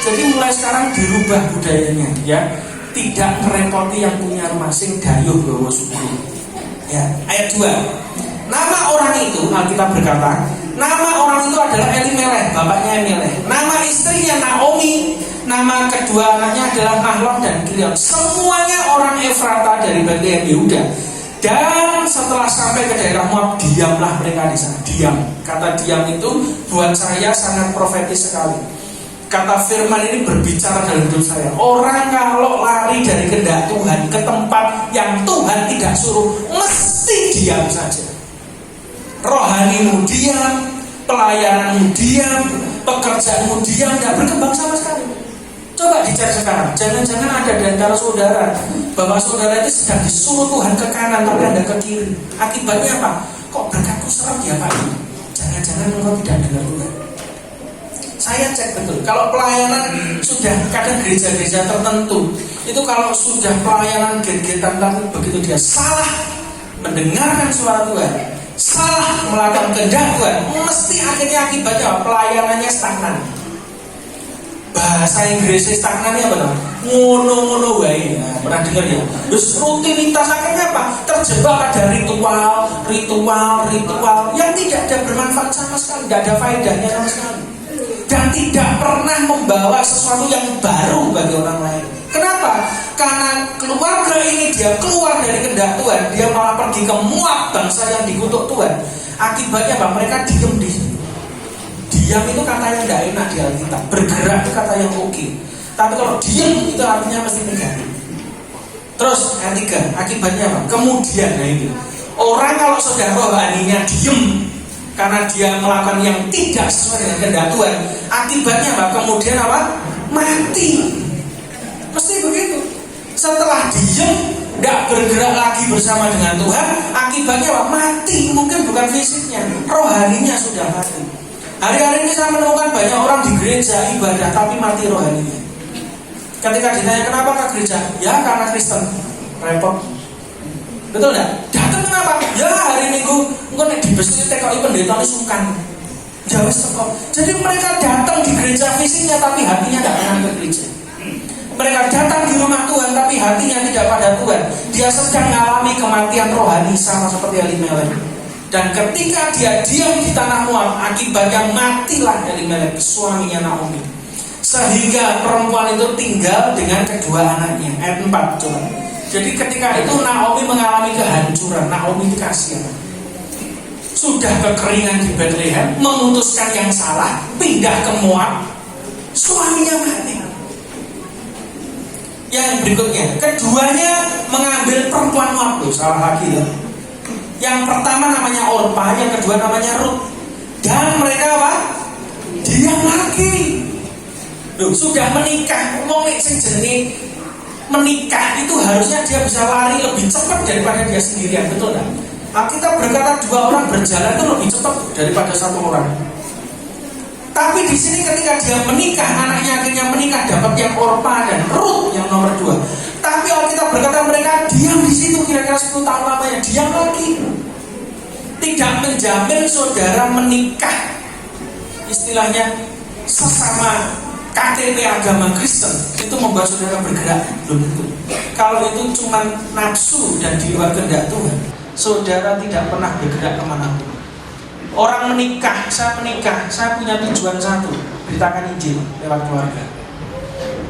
Jadi mulai sekarang dirubah budayanya, ya. Tidak merepoti yang punya rumah sing dayuh bawa suku. Ya, ayat 2. Nama orang itu, Alkitab berkata, nama orang itu adalah Elimelech, bapaknya Elimelech. Nama istrinya Naomi, nama kedua anaknya adalah Mahlon dan Kilion. Semuanya orang Efrata dari Betlehem Yehuda. Dan setelah sampai ke daerah Moab, diamlah mereka di sana. Diam. Kata diam itu buat saya sangat profetis sekali. Kata firman ini berbicara dalam hidup saya. Orang kalau lari dari kehendak Tuhan ke tempat yang Tuhan tidak suruh, mesti diam saja. Rohanimu diam, pelayananmu diam, pekerjaanmu diam, tidak berkembang sama sekali. Coba dicek sekarang. Jangan-jangan ada di antara saudara bahwa saudara itu sedang disuruh Tuhan ke kanan tapi Anda ke kiri. Akibatnya apa? Kok berkatku seret ya Pak? Jangan-jangan engkau tidak dengar Tuhan. Saya cek betul. Kalau pelayanan sudah kadang gereja-gereja tertentu itu kalau sudah pelayanan geregetan tapi begitu dia salah mendengarkan suara Tuhan, salah melakukan kehendak Tuhan, mesti akhirnya akibatnya pelayanannya stagnan. Bahasa Inggrisnya stagnannya apa? Ngono-ngono wae. Nah, pernah dengar ya? Terus rutinitas akhirnya apa? Terjebak pada ritual yang tidak ada bermanfaat sama sekali, tidak ada faedahnya sama sekali. Dan tidak pernah membawa sesuatu yang baru bagi orang lain. Kenapa? Karena keluarga ini dia keluar dari kehendak Tuhan, dia malah pergi ke Moab, bangsa yang dikutuk Tuhan. Akibatnya apa? Mereka diem di sini. Diam itu kata yang tidak enak di Alkitab. Bergerak itu kata yang oke. Tapi kalau diam itu artinya mesti negatif. Terus ayat 3, akibatnya apa? Kemudian ini orang kalau sudah rohaninya diem karena dia melakukan yang tidak sesuai dengan kehendak Tuhan, akibatnya apa? Kemudian apa? Mati. Mesti begitu. Setelah diem, tidak bergerak lagi bersama dengan Tuhan, akibatnya apa? Mati. Mungkin bukan fisiknya, rohaninya sudah mati. Hari-hari ini saya menemukan banyak orang di gereja ibadah tapi mati rohaninya. Ketika ditanya kenapa ke gereja, ya karena Kristen. Repot. Betul enggak? Datang kenapa? Ya hari Minggu engko nek dibesuk TKI pendeta ini sungkan. Ya wis teko. Jadi mereka datang di gereja fisiknya tapi hatinya tidak pernah ke gereja. Mereka datang di rumah Tuhan tapi hatinya tidak pada Tuhan. Dia sedang mengalami kematian rohani sama seperti Elimelech. Dan ketika dia diam di tanah Moab, akibatnya matilah Elimelech, suaminya Naomi. Sehingga perempuan itu tinggal dengan kedua anaknya. Ayat 4 coba. Jadi ketika itu Naomi mengalami kehancuran. Naomi itu kasihan. Sudah kekeringan di Bethlehem, memutuskan yang salah, pindah ke Moab, suaminya mati. Yang berikutnya, keduanya mengambil perempuan Moab tuh, salah lagi loh. Yang pertama namanya Orpa, yang kedua namanya Ruth. Dan mereka apa? Diam lagi. Loh, sudah menikah. Ngomong sing jenenge menikah itu harusnya dia bisa lari lebih cepat daripada dia sendirian, betul enggak? Kita berkata dua orang berjalan itu lebih cepat daripada satu orang. Tapi di sini ketika dia menikah, anaknya akhirnya menikah, dapat yang Orpa dan Ruth yang nomor 2. Tapi Alkitab berkata mereka diam di situ kira-kira 10 tahun lamanya, diam lagi. Tidak menjamin saudara menikah, istilahnya sesama KTP agama Kristen itu membuat saudara bergerak, belum tentu. Kalau itu cuma nafsu dan di luar kehendak Tuhan, saudara tidak pernah bergerak kemana-mana. Orang menikah, saya punya tujuan satu, beritakan Injil lewat keluarga,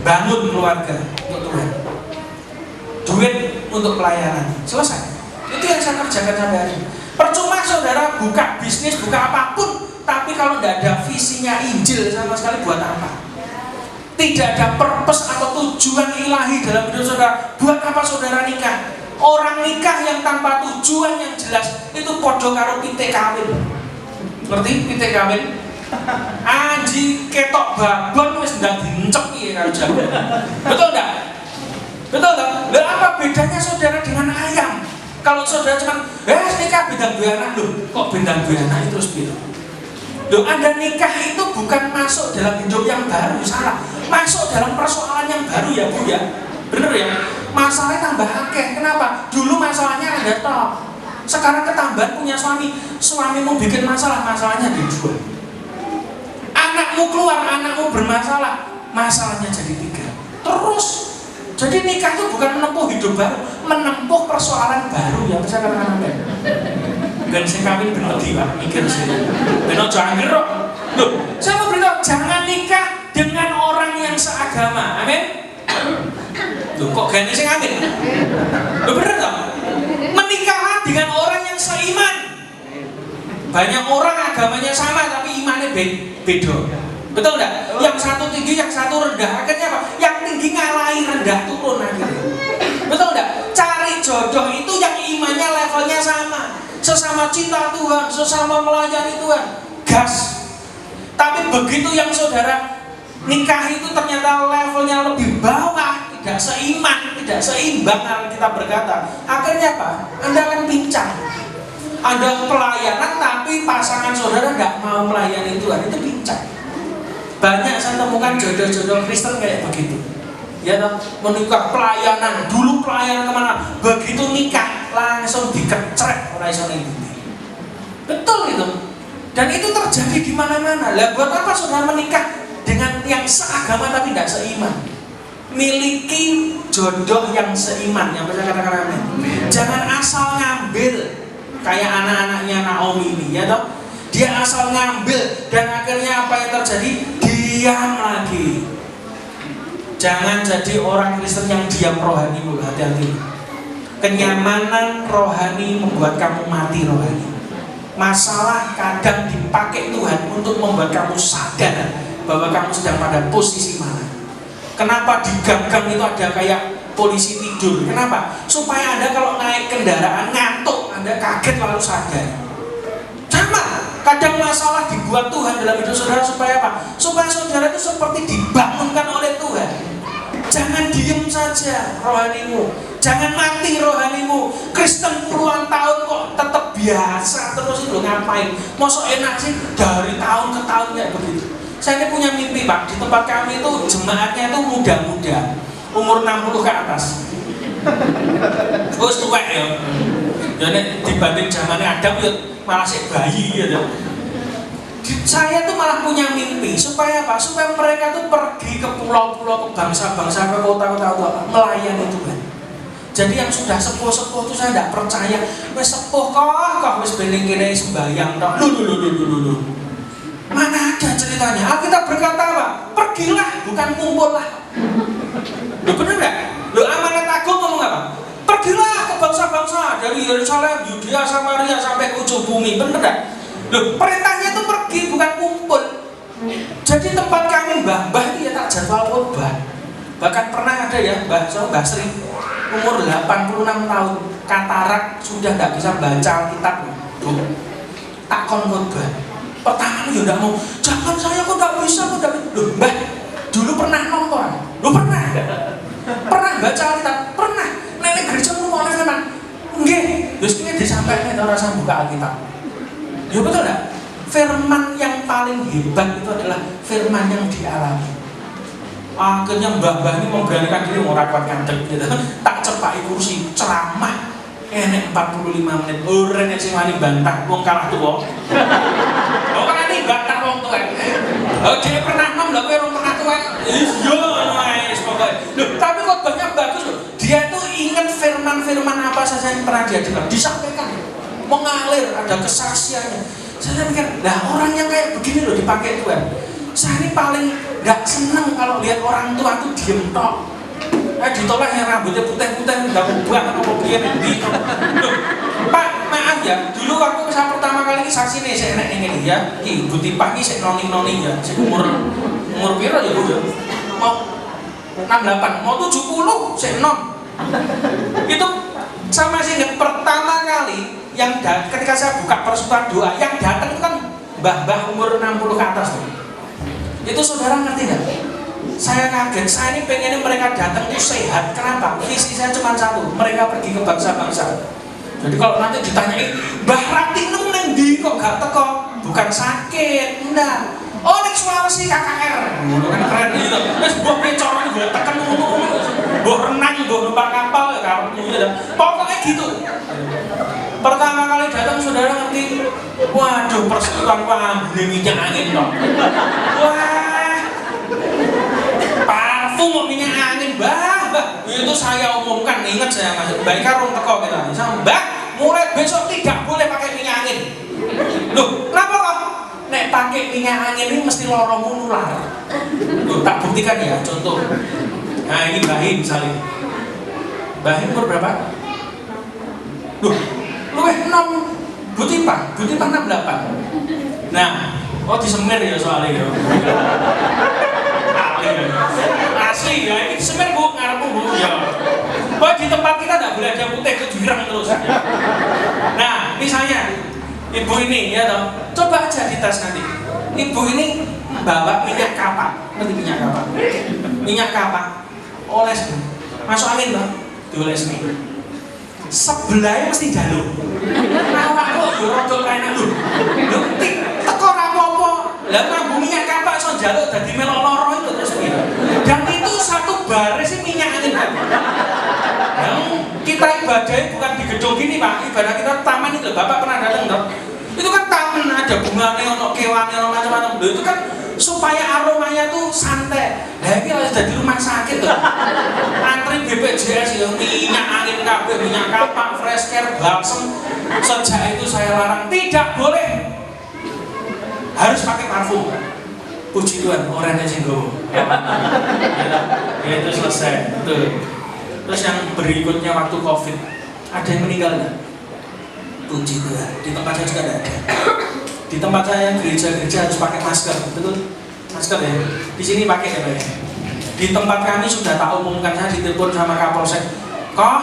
bangun keluarga untuk Tuhan, duit untuk pelayanan, selesai. Itu yang saya kerjakan sampai hari ini. Percuma saudara buka bisnis, buka apapun, Tapi kalau tidak ada visinya Injil sama sekali, buat apa? Tidak ada purpose atau tujuan ilahi dalam hidup saudara, buat apa saudara nikah? Orang nikah yang tanpa tujuan yang jelas itu podo karo pitik kawin. Ngerti pitik kawin? Anji ketok babon wis ndak dincep iki karo jago. Betul enggak? Betul enggak? Lah apa bedanya saudara dengan ayam? Kalau saudara cuma nikah bintang dua anak, loh kok bintang dua anak itu terus bilang loh, Anda nikah itu bukan masuk dalam hidup yang baru, salah. Masuk dalam persoalan yang baru ya Bu ya. Bener ya? Masalahnya tambah akeh. Kenapa? Dulu masalahnya Anda toh. Sekarang ketambahan punya suami. Suamimu bikin masalah, masalahnya dijual. Anakmu keluar, anakmu bermasalah, masalahnya jadi 3. Terus. Jadi nikah itu bukan menempuh hidup baru, menempuh persoalan baru yang bisa katakan apa? Dan saya kawin bener Pak, mikir sih. Bener jangan gerok. Loh, saya mau beritahu, jangan nikah dengan orang yang seagama. Amin. Loh, kok gani sih ngamin? Loh bener tak? Menikah dengan orang yang seiman. Banyak orang agamanya sama tapi imannya beda. Betul enggak? Yang satu tinggi, yang satu rendah. Akhirnya apa? Yang tinggi ngalahin, rendah turun akhirnya. Betul enggak? Cari jodoh itu yang imannya levelnya sama. Sesama cinta Tuhan, sesama melayani Tuhan, gas. Tapi begitu yang saudara nikah itu ternyata levelnya lebih bawah, tidak seiman, tidak seimbang kalau kita berkata, akhirnya apa? Anda akan pincang. Ada pelayanan tapi pasangan saudara tidak mau melayani Tuhan, itu pincang. Banyak saya temukan jodoh-jodoh Kristen kayak begitu. Ya toh, menikah pelayanan, dulu pelayanan kemana? Begitu nikah langsung dikecrek oleh suami. Betul gitu. Dan itu terjadi di mana-mana. Lah buat apa saudara menikah dengan yang seagama tapi tidak seiman? Miliki jodoh yang seiman, yang bisa katakan amin. Jangan asal ngambil kayak anak-anaknya Naomi ini, ya toh. Dia asal ngambil dan akhirnya apa yang terjadi? Diam lagi. Jangan jadi orang Kristen yang diam rohani, hati-hati. Kenyamanan rohani membuat kamu mati rohani. Masalah kadang dipakai Tuhan untuk membuat kamu sadar bahwa kamu sedang pada posisi mana. Kenapa di gang-gang itu ada kayak polisi tidur? Kenapa? Supaya Anda kalau naik kendaraan ngantuk, Anda kaget lalu sadar. Sama, kadang masalah dibuat Tuhan dalam hidup saudara supaya apa? Supaya saudara itu seperti dibangunkan oleh Tuhan. Jangan diem saja rohanimu, jangan mati rohanimu. Kristen puluhan tahun kok tetap biasa terus itu ngapain? Mosok enak sih dari tahun ke tahun kayak begitu. Saya ini punya mimpi Pak, di tempat kami itu jemaatnya itu muda-muda, umur 60 ke atas. Terus tua ya. Jadi dibanding zamannya Adam ya malah si bayi gitu. Saya tuh malah punya mimpi supaya apa? Supaya mereka tuh pergi ke pulau-pulau, ke bangsa-bangsa, ke kota-kota melayani Tuhan. Jadi yang sudah sepuh-sepuh tuh saya tidak percaya. Wes sepuh kok wes bening kene sembahyang tok. Lu. Mana ada ceritanya? Alkitab berkata apa? Pergilah, bukan kumpullah. Lu bener nggak? Lu amanat agung ngomong apa? Pergilah ke bangsa-bangsa dari Yerusalem, Yudea, Samaria sampai ke ujung bumi. Bener nggak? Loh, perintahnya itu pergi bukan kumpul. Jadi tempat kami mbah-mbah itu ya tak jadwal khotbah. Bahkan pernah ada ya Mbah Sri umur 86 tahun, katarak, sudah tidak bisa baca Alkitab. Takon khotbah. Pertama ya tidak mau. Jangan saya kok tidak bisa, kok tidak bisa. Loh Mbah, dulu pernah nonton. Loh pernah. Pernah baca Alkitab, pernah. Nenek gereja mau memang. Nggih, terus ini disampaikan orang saya buka Alkitab. Ya betul enggak? Firman yang paling hebat itu adalah firman yang dialami. Akhirnya mbah-mbah ini memberanikan diri mau rapat kandek gitu. Tak cepai kursi ceramah enek 45 menit. Orang yang sing wani bantah wong kalah tuwa. Oh kan ini bantah wong tuwa. Oh dia pernah nom lho kowe pernah tuwa. Iya wis pokoke. Loh, tapi khotbahnya bagus loh. Dia itu ingat firman-firman apa saja yang pernah dia dengar disampaikan. Mengalir, ada kesaksiannya. Saya pikir, nah orang yang kayak begini loh dipakai Tuhan. Saya ini paling gak seneng kalau lihat orang tua tuh diem tok. Ditolak yang rambutnya putih-putih, gak ubah, apa biar di. Pak, maaf ya, dulu waktu saya pertama kali saksi nih, saya enak ini ya, Bu Tipah ini saya noni ya, saya umur piro ya Bu ya, mau 68, mau 70, saya non. Itu sama sih pertama kali yang ketika saya buka persekutuan doa, yang datang itu kan mbah-mbah umur 60 ke atas tuh. Itu saudara ngerti nggak? Saya kaget, saya ini pengennya mereka datang itu sehat. Kenapa? Visi saya cuma satu, mereka pergi ke bangsa-bangsa. Jadi kalau nanti ditanyain, Mbah Rati nendi kok gak teko? Bukan sakit, enggak. Oh, nek Sulawesi KKR. Ngono kan keren gitu. Wis mbok pecoran golek teken ngono. Mbok renang, mbok numpak kapal ya karepmu ya. Pokoknya gitu. Pertama kali datang saudara ngerti, waduh persekutuan ambune minyak angin dong. Wah. Parfum kok minyak angin, Mbah. Itu saya umumkan, ingat saya Mas. Mbak Ika rung teko kita. Mbah, mulai besok tidak boleh pakai minyak angin. Loh, kenapa kok? Nek pakai minyak angin ini mesti loromu nular. Loh, tak buktikan ya, contoh. Nah, ini Bahi misalnya. Bahi umur berapa? Loh, luwih 6. Butipa 68. Nah, oh disemir ya soalnya ya. Asli ya, ini semen Bu, ngarepmu Bu ya. Kok di tempat kita tidak boleh ada putih, kejurang terus ya. Nah, misalnya ibu ini ya toh, coba aja di tas nanti. Ibu ini bawa minyak kapak, nanti minyak kapak. Minyak kapak, oles Bu. Masuk angin toh, dioles nih. Sebelahnya mesti jalur. Awak kok yo rada kena lho. Lho teko ra apa-apa. Lah mambu minyak kapak iso njaluk dadi melok loro itu terus piye. Dan itu satu baris minyak angin. Yang kita ibadah bukan di gedung gini Pak, ibadah kita taman itu. Bapak pernah datang toh? Itu kan taman, ada bunganya, ono kewane, ono macam-macam. Lho itu kan supaya aromanya tuh santai. Lah iki harus jadi rumah sakit tuh. Antri BPJS ya minyak angin kabeh, minyak kapak, fresh care, balsem. Sejak itu saya larang tidak boleh. Harus pakai parfum. Puji Tuhan, orangnya sing nggowo. Ya itu selesai. Tuh. Terus yang berikutnya waktu Covid, ada yang meninggal enggak? Puji Tuhan. Di tempat saya juga ada. Di tempat saya gereja-gereja harus pakai masker, betul? Masker ya. Di sini pakai ya Pak ya. Di tempat kami sudah tak umumkan, saya ditelepon sama Kapolsek. Kok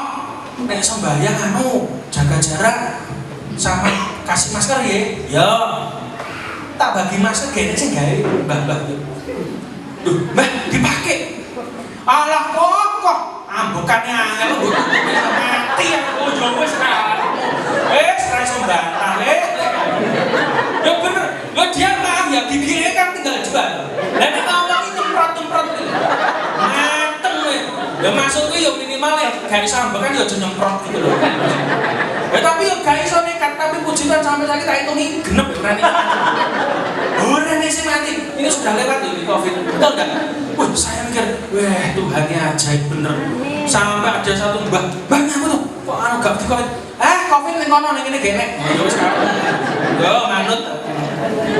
nek sembahyang jaga jarak sama kasih masker ya? Ya. Tak bagi masker gini sih gawe mbah-mbah tuh. Duh, Mbah dipakai. Alah kok ambukannya angel lho mati aku yo wis ra. Ra iso bantah ya bener. Lo dia mah ya gigire kan tinggal jual. Lah nek awake nyemprot-nyemprot iki. Mateng kowe. Ya maksudku yo minimal gak iso ambekan yo aja nyemprot gitu lho. Ya tapi yo gak iso nekat, tapi puji Tuhan sampai saiki tak hitungi genep berani. Orangnya sih mati. Ini sudah lewat loh di Covid. Betul enggak? Wah, saya mikir, wah Tuhannya ajaib bener. Sampai ada satu mbah, apa tuh? Kok anu gak di Covid? Covid ning kono ning kene genek. Ya wis karep. Yo manut.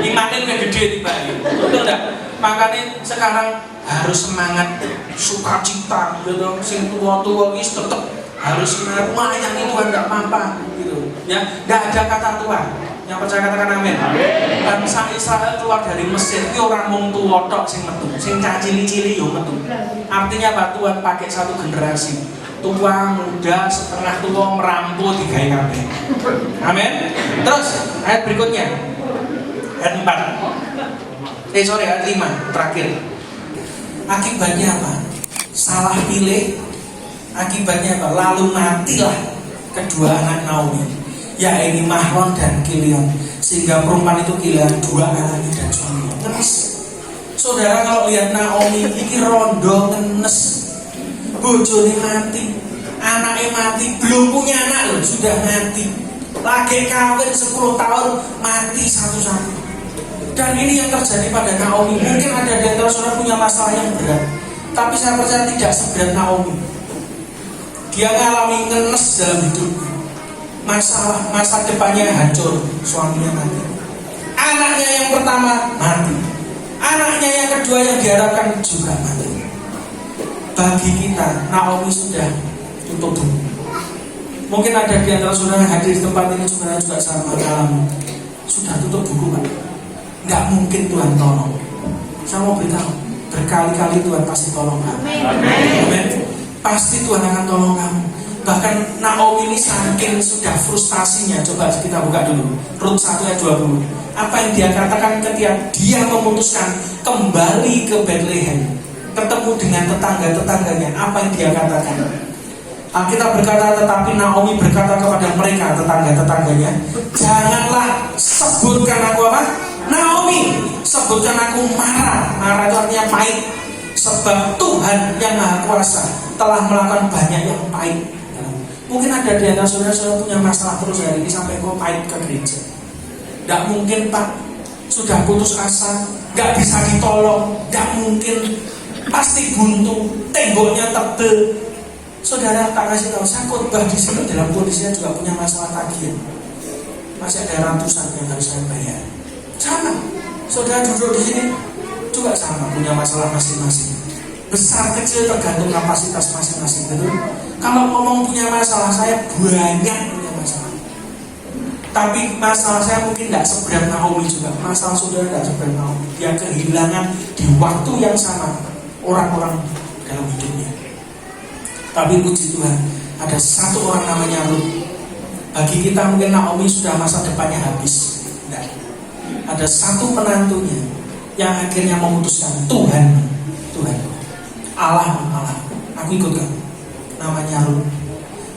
Imanin gede tiba. Betul enggak? Makanya sekarang harus semangat sukacita gitu. Sing tua-tua wis tetep harus semangat melayani Tuhan enggak apa-apa gitu. Ya, enggak ada kata tua. Yang percaya katakan amin. Bangsa Israel keluar dari Mesir itu orang mung tuwa tok sing metu, sing cili-cili yo metu. Artinya apa? Tuhan pakai satu generasi. Tua, muda, setengah tua, merampu digawe kabeh. Amin. Terus ayat berikutnya. Ayat 4. Ayat 5 terakhir. Akibatnya apa? Salah pilih. Akibatnya apa? Lalu matilah kedua anak Naomi, yaitu Mahlon dan Kilion, sehingga perempuan itu kehilangan dua anaknya dan suaminya. Ngenes. Saudara kalau lihat Naomi ini rondo ngenes, bojone mati, anaknya mati, belum punya anak loh, sudah mati. Lagi kawin 10 tahun mati satu-satu. Dan ini yang terjadi pada Naomi. Mungkin ada di antara saudara punya masalah yang berat, tapi saya percaya tidak seberat Naomi. Dia mengalami ngenes dalam hidupnya. Masa depannya hancur, suaminya mati. Anaknya yang pertama mati. Anaknya yang kedua yang diharapkan juga mati. Bagi kita, Naomi sudah tutup buku. Mungkin ada di antara saudara yang hadir di tempat ini juga sama dalam sudah tutup buku Pak. Nggak mungkin Tuhan tolong. Saya mau beritahu, berkali-kali Tuhan pasti tolong kamu. Amin. Pasti Tuhan akan tolong kamu. Bahkan Naomi ini saking sudah frustasinya. Coba kita buka dulu Rut 1 ayat 20. Apa yang dia katakan ketika dia memutuskan kembali ke Bethlehem, ketemu dengan tetangga-tetangganya. Apa yang dia katakan? Alkitab berkata, tetapi Naomi berkata kepada mereka, tetangga-tetangganya, janganlah sebutkan aku apa? Naomi, sebutkan aku Mara. Mara itu artinya pahit. Sebab Tuhan yang Maha Kuasa telah melakukan banyak yang pahit. Mungkin ada di antara saudara-saudara punya masalah terus hari ini sampai kau pahit ke gereja. Tidak mungkin Pak, sudah putus asa, gak bisa ditolong, gak mungkin, pasti buntu, temboknya tebel. Saudara tak kasih tahu, saya khotbah di sini dalam kondisinya juga punya masalah tagihan. Masih ada ratusan yang harus saya bayar. Sama, saudara duduk di sini juga sama, punya masalah masing-masing. Besar kecil tergantung kapasitas masing-masing, betul? Kalau ngomong punya masalah, saya banyak punya masalah. Tapi masalah saya mungkin tidak seberat Naomi juga. Masalah saudara tidak seberat Naomi. Dia kehilangan di waktu yang sama orang-orang dalam hidupnya. Tapi puji Tuhan, ada satu orang namanya Rut. Bagi kita mungkin Naomi sudah masa depannya habis. Tidak. Ada satu menantunya yang akhirnya memutuskan, Tuhan, Allah, aku ikut kamu. Namanya Rut.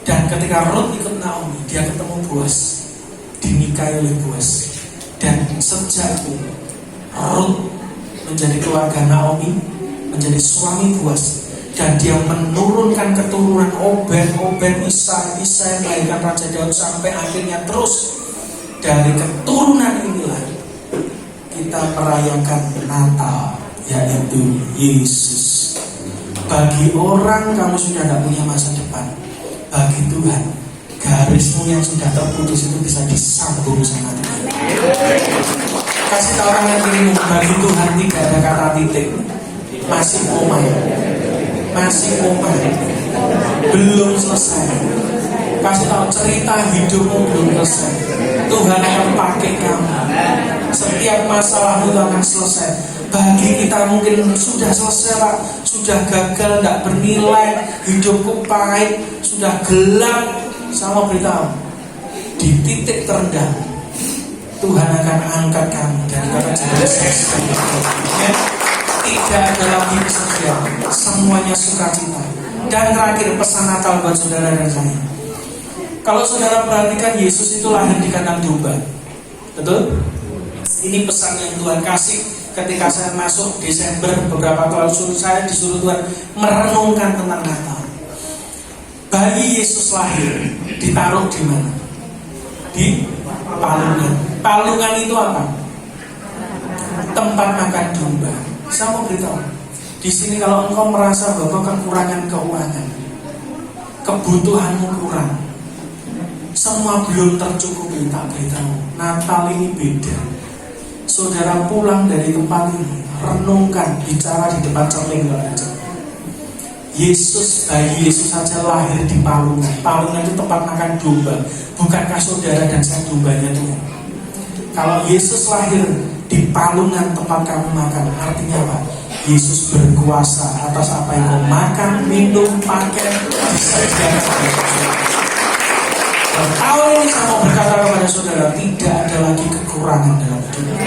Dan ketika Rut ikut Naomi, dia ketemu Boaz, dinikahi oleh Boaz. Dan sejak itu Rut menjadi keluarga Naomi, menjadi suami Boaz. Dan dia menurunkan keturunan Obed, Isai yang melahirkan Raja Daud, sampai akhirnya terus dari keturunan inilah kita merayakan Natal, yaitu Yesus. Bagi orang kamu sudah tidak punya masa depan, bagi Tuhan garismu yang sudah terputus itu bisa disambung sama Tuhan. Kasih tahu orang yang kirimu, bagi Tuhan tidak ada kata titik, masih koma, belum selesai. Kasih tahu cerita hidupmu belum selesai. Tuhan akan pakai kamu. Setiap masalahmu akan selesai. Bagi kita mungkin sudah selesai Pak, sudah gagal, tidak bernilai, hidupku pahit, sudah gelap. Saya mau beritahu, di titik terendah Tuhan akan angkat kamu dari kata sukses. Tidak ada lagi kesedihan, semuanya sukacita. Dan terakhir pesan Natal buat saudara dan saya. Kalau saudara perhatikan, Yesus itu lahir di kandang domba, betul? Ini pesan yang Tuhan kasih ketika saya masuk Desember beberapa tahun lalu. Saya disuruh Tuhan merenungkan tentang Natal. Bayi Yesus lahir ditaruh di mana? Di palungan. Palungan itu apa? Tempat makan domba. Saya mau beritahu, di sini kalau engkau merasa bahwa kekurangan keuangan, kebutuhanmu kurang, semua belum tercukupi, tak beritahu, Natal ini beda. Saudara pulang dari tempat ini, renungkan, bicara di depan cermin aja. bayi Yesus saja lahir di palungan. Palungan itu tempat makan domba. Bukankah saudara dan saya dombanya Tuhan? Kalau Yesus lahir di palungan tempat kamu makan, artinya apa? Yesus berkuasa atas apa yang kau makan, minum, pakai, disediakan. Dan tahun ini saya mau berkata kepada saudara, tidak ada lagi kekurangan dalam hidup.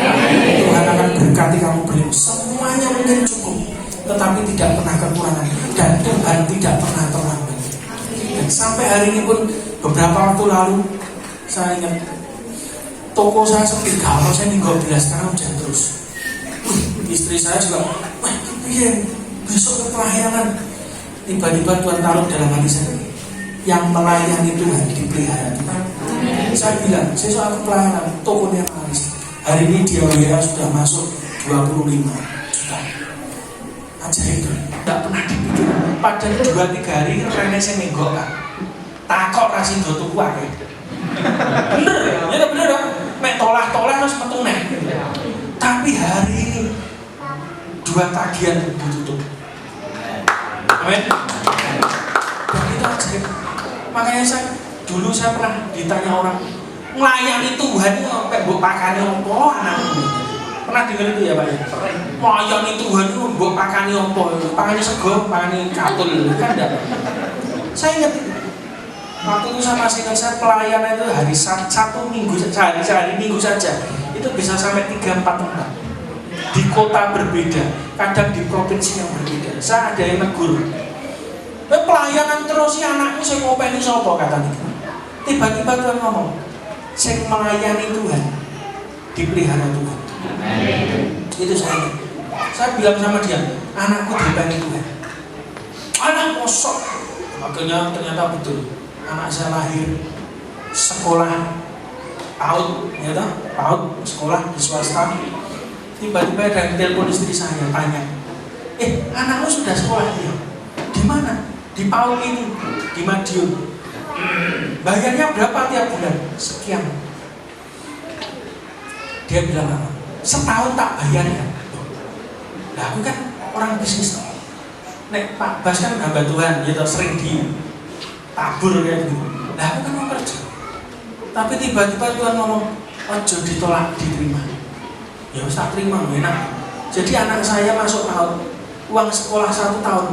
Tuhan akan berkati kamu beri semuanya mungkin cukup, tetapi tidak pernah kekurangan. Dan Tuhan tidak pernah terlambat. Dan sampai hari ini pun beberapa waktu lalu saya ingat toko saya sepi, kalau saya minggu belas sekarang hujan terus. Istri saya juga, wah iya besok ke pelayanan. Tiba-tiba Tuhan taruh dalam hati saya, yang melayani Tuhan dipelihara Tuhan. Saya bilang, saya soal pelayanan tokonya laris. Hari ini dia WA sudah masuk 25 juta. Ajaib itu. Tidak pernah dipikir. Padahal 2-3 hari rene saya menggok kan. Takok kasih do tuku akeh. Bener ya, bener dong. Mek tolah-tolah terus metu nek. Tapi hari ini 2 tagihan ditutup. Amin. Dan itu ajaib. Makanya saya Dulu saya pernah ditanya orang, melayani Tuhan itu sampai mbok pakani apa anakmu? Pernah dengar itu ya Pak ya? Melayani Tuhan itu mbok pakani apa? Pakani sego, pakani katul, kan enggak? Saya ingat itu. Waktu itu saya masih ingat, saya pelayanan itu hari satu minggu, sehari minggu saja itu bisa sampai 3-4 tempat di kota berbeda, kadang di provinsi yang berbeda. Saya ada yang negur, pelayanan terus si anakmu saya ngopeni sopo katanya. Tiba-tiba Tuhan ngomong, saya melayani Tuhan, dipelihara Tuhan. Itu saya bilang sama dia, anakku dipelihara Tuhan. Anak kosong. Akhirnya ternyata betul, anak saya lahir sekolah PAUD, ya toh, PAUD sekolah di swasta. Tiba-tiba ada yang telepon istri saya tanya, anakmu sudah sekolah ya? Di mana? Di PAUD ini, di Madiun. Bayarnya berapa tiap bulan? Sekian. Dia bilang apa? Setahun tak bayarnya. Nah aku kan orang bisnis. Nek Pak Bas kan hamba Tuhan, gitu, sering ditabur kayak gitu. Nah aku kan mau kerja. Tapi tiba-tiba Tuhan ngomong, ojo ditolak, diterima. Ya wis tak terima, enak. Jadi anak saya masuk PAUD, uang sekolah 1 tahun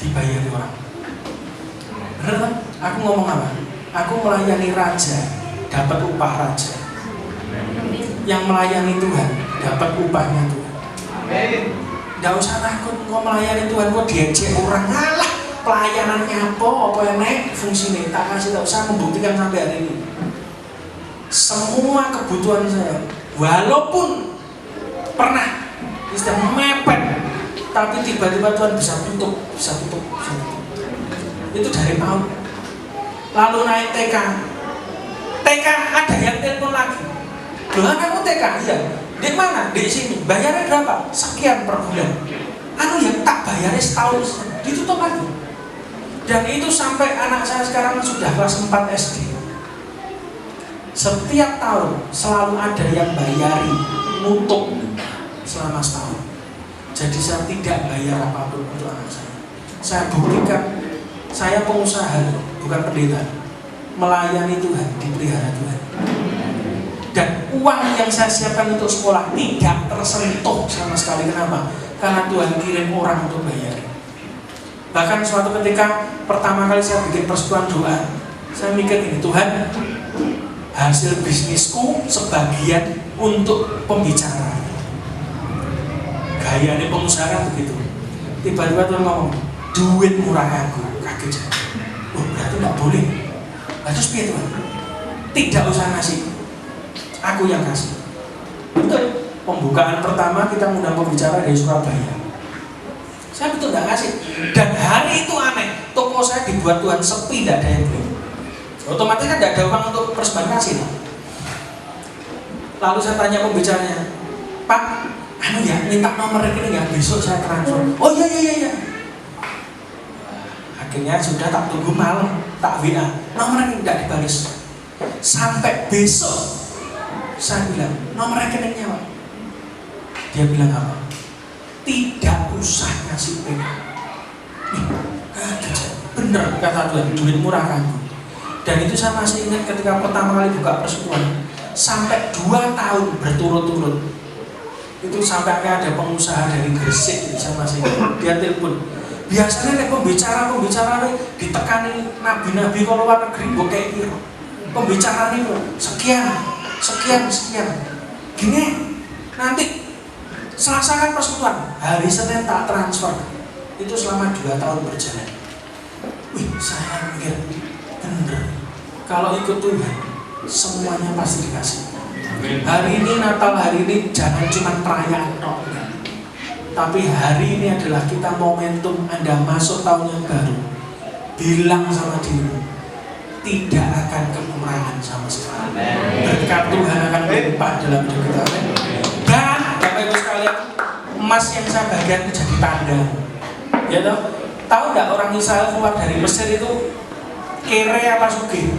dibayari orang. Bener kan? Aku ngomong apa? Aku melayani raja, dapat upah raja. Yang melayani Tuhan, dapat upahnya Tuhan. Nggak usah takut kok melayani Tuhan, kok diejek orang. Alah, pelayanannya apa yang naik fungsinya, tak kasih tahu. Saya membuktikan sampai hari ini. Semua kebutuhan saya, walaupun pernah istilah mepet, tapi tiba-tiba Tuhan bisa tutup. Itu dari PAUD. Lalu naik TK ada yang telepon lagi. Loh kamu TK? Iya. Di mana? Di sini. Bayarnya berapa? Sekian per bulan. Yang tak bayarnya setahun ditutup lagi. Dan itu sampai anak saya sekarang sudah kelas 4 SD. Setiap tahun selalu ada yang bayari nutup selama setahun. Jadi saya tidak bayar apapun untuk anak saya. Saya buktikan, saya pengusaha, bukan pendeta. Melayani Tuhan, dipelihara Tuhan. Dan uang yang saya siapkan untuk sekolah tidak tersentuh sama sekali. Kenapa? Karena Tuhan kirim orang untuk bayar. Bahkan suatu ketika pertama kali saya bikin persekutuan doa, saya mikir ini, Tuhan, hasil bisnisku sebagian untuk pembicara. Gaya ini pengusaha kan begitu. Tiba-tiba Tuhan ngomong, duit murah aku. Kaget. Berarti nggak boleh. Terus piye Tuhan? Tidak usah ngasih, aku yang kasih. Betul. Pembukaan pertama kita ngundang pembicara dari Surabaya. Saya betul nggak ngasih. Dan hari itu aneh, toko saya dibuat Tuhan sepi, tidak ada yang beli. Otomatis kan tidak ada uang untuk persembahan kasih. Lalu saya tanya pembicaranya, Pak, minta nomor rekening ya, besok saya transfer. Oh iya. Akhirnya sudah tak tunggu malam, tak WA, nomor rekening tidak dibalas. Sampai besok saya bilang, nomor rekeningnya Pak. Dia bilang apa? Tidak usah ngasih PIN. Bener kata Tuhan, duit murah kan. Dan itu saya masih ingat ketika pertama kali buka persekutuan, sampai 2 tahun berturut-turut. Itu sampai ada pengusaha dari Gresik, saya masih ingat, dia telepon. Biasanya pembicara ditekani nabi-nabi kalau luar negeri kok kayak gitu. Pembicaraan itu sekian. Gini, nanti Selasa kan persekutuan, hari Senin tak transfer. Itu selama 2 tahun berjalan. Saya mikir, bener. Kalau ikut Tuhan, semuanya pasti dikasih. Hari ini Natal, hari ini jangan cuma perayaan tok. Tapi hari ini adalah kita momentum Anda masuk tahun yang baru. Bilang sama dirimu, tidak akan kekurangan sama sekali. Berkat Tuhan akan melimpah dalam hidup kita. Dan Bapak Ibu sekalian, emas yang saya bagian itu jadi tanda. Ya toh? Tahu nggak orang Israel keluar dari Mesir itu kere apa sugih?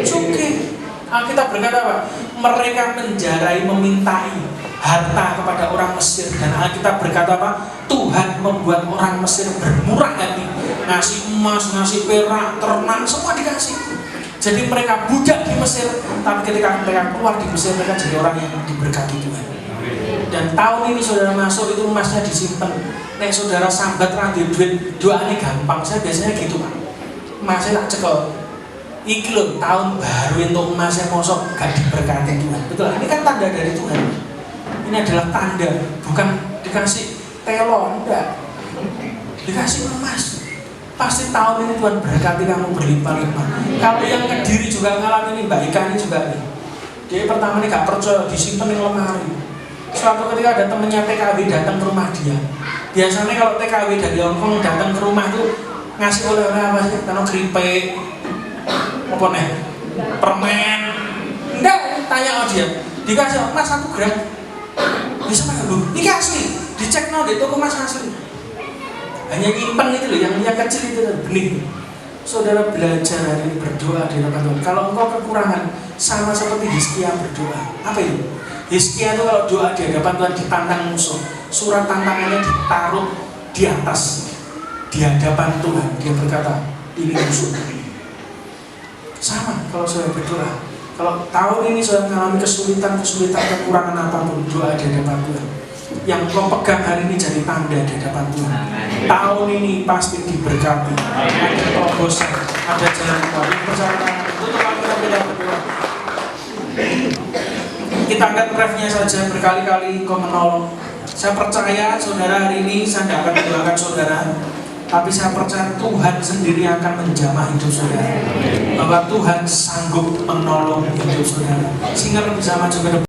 Sugih. Alkitab berkata apa? Mereka menjarai, memintai harta kepada orang Mesir. Dan Alkitab berkata apa? Tuhan membuat orang Mesir bermurah hati, ngasih emas, ngasih perak, ternak, semua dikasih. Jadi mereka budak di Mesir, tapi ketika mereka keluar di Mesir, mereka jadi orang yang diberkati Tuhan. Dan tahun ini saudara masuk itu emasnya disimpan. Nek saudara sambat rantai duit, doanya gampang. Saya biasanya gitu Pak. Emasnya tak cekel. Iki loh tahun baru untuk emasnya mosok gak diberkati Tuhan. Betul, ini kan tanda dari Tuhan. Ini adalah tanda, bukan dikasih telon, enggak. Dikasih emas. Pasti tahun ini Tuhan berkati kamu berlimpah-limpah. Kalau yang Kediri juga ngalamin ini, Mbak Ika ini juga nih. Dia pertama ini gak percaya, disimpan di lemari. Suatu ketika ada temennya TKW datang ke rumah dia. Biasanya kalau TKW dari Hongkong datang ke rumah tuh ngasih oleh-oleh apa sih? Karena keripik, apa nih? Permen. Enggak, tanya sama dia. Dikasih Mas 1 gram. Bisa nggak lu? Ini asli. Dicek di toko Mas asli. Hanya nyimpen itu loh, yang kecil itu benih. Saudara belajar hari ini berdoa di hadapan Tuhan. Kalau engkau kekurangan, sama seperti Hizkia berdoa. Apa itu? Hizkia itu kalau doa di hadapan Tuhan ditantang musuh, surat tantangannya ditaruh di atas, di hadapan Tuhan. Dia berkata, ini musuh. Sama kalau saya berdoa. Kalau tahun ini saya mengalami kesulitan, kekurangan apapun, doa di hadapan Tuhan. Yang kau pegang hari ini jadi tanda di hadapan Tuhan. Tahun ini pasti diberkati. Ada terobosan, ada jalan keluar. Perjalanan itu tempat kita berdoa. Kita angkat refnya saja, berkali-kali kau menolong. Saya percaya saudara hari ini saya tidak akan mendoakan saudara, tapi saya percaya Tuhan sendiri akan menjamah hidup saudara. Bahwa Tuhan sanggup menolong hidup saudara. Sehingga bisa maju ke depan.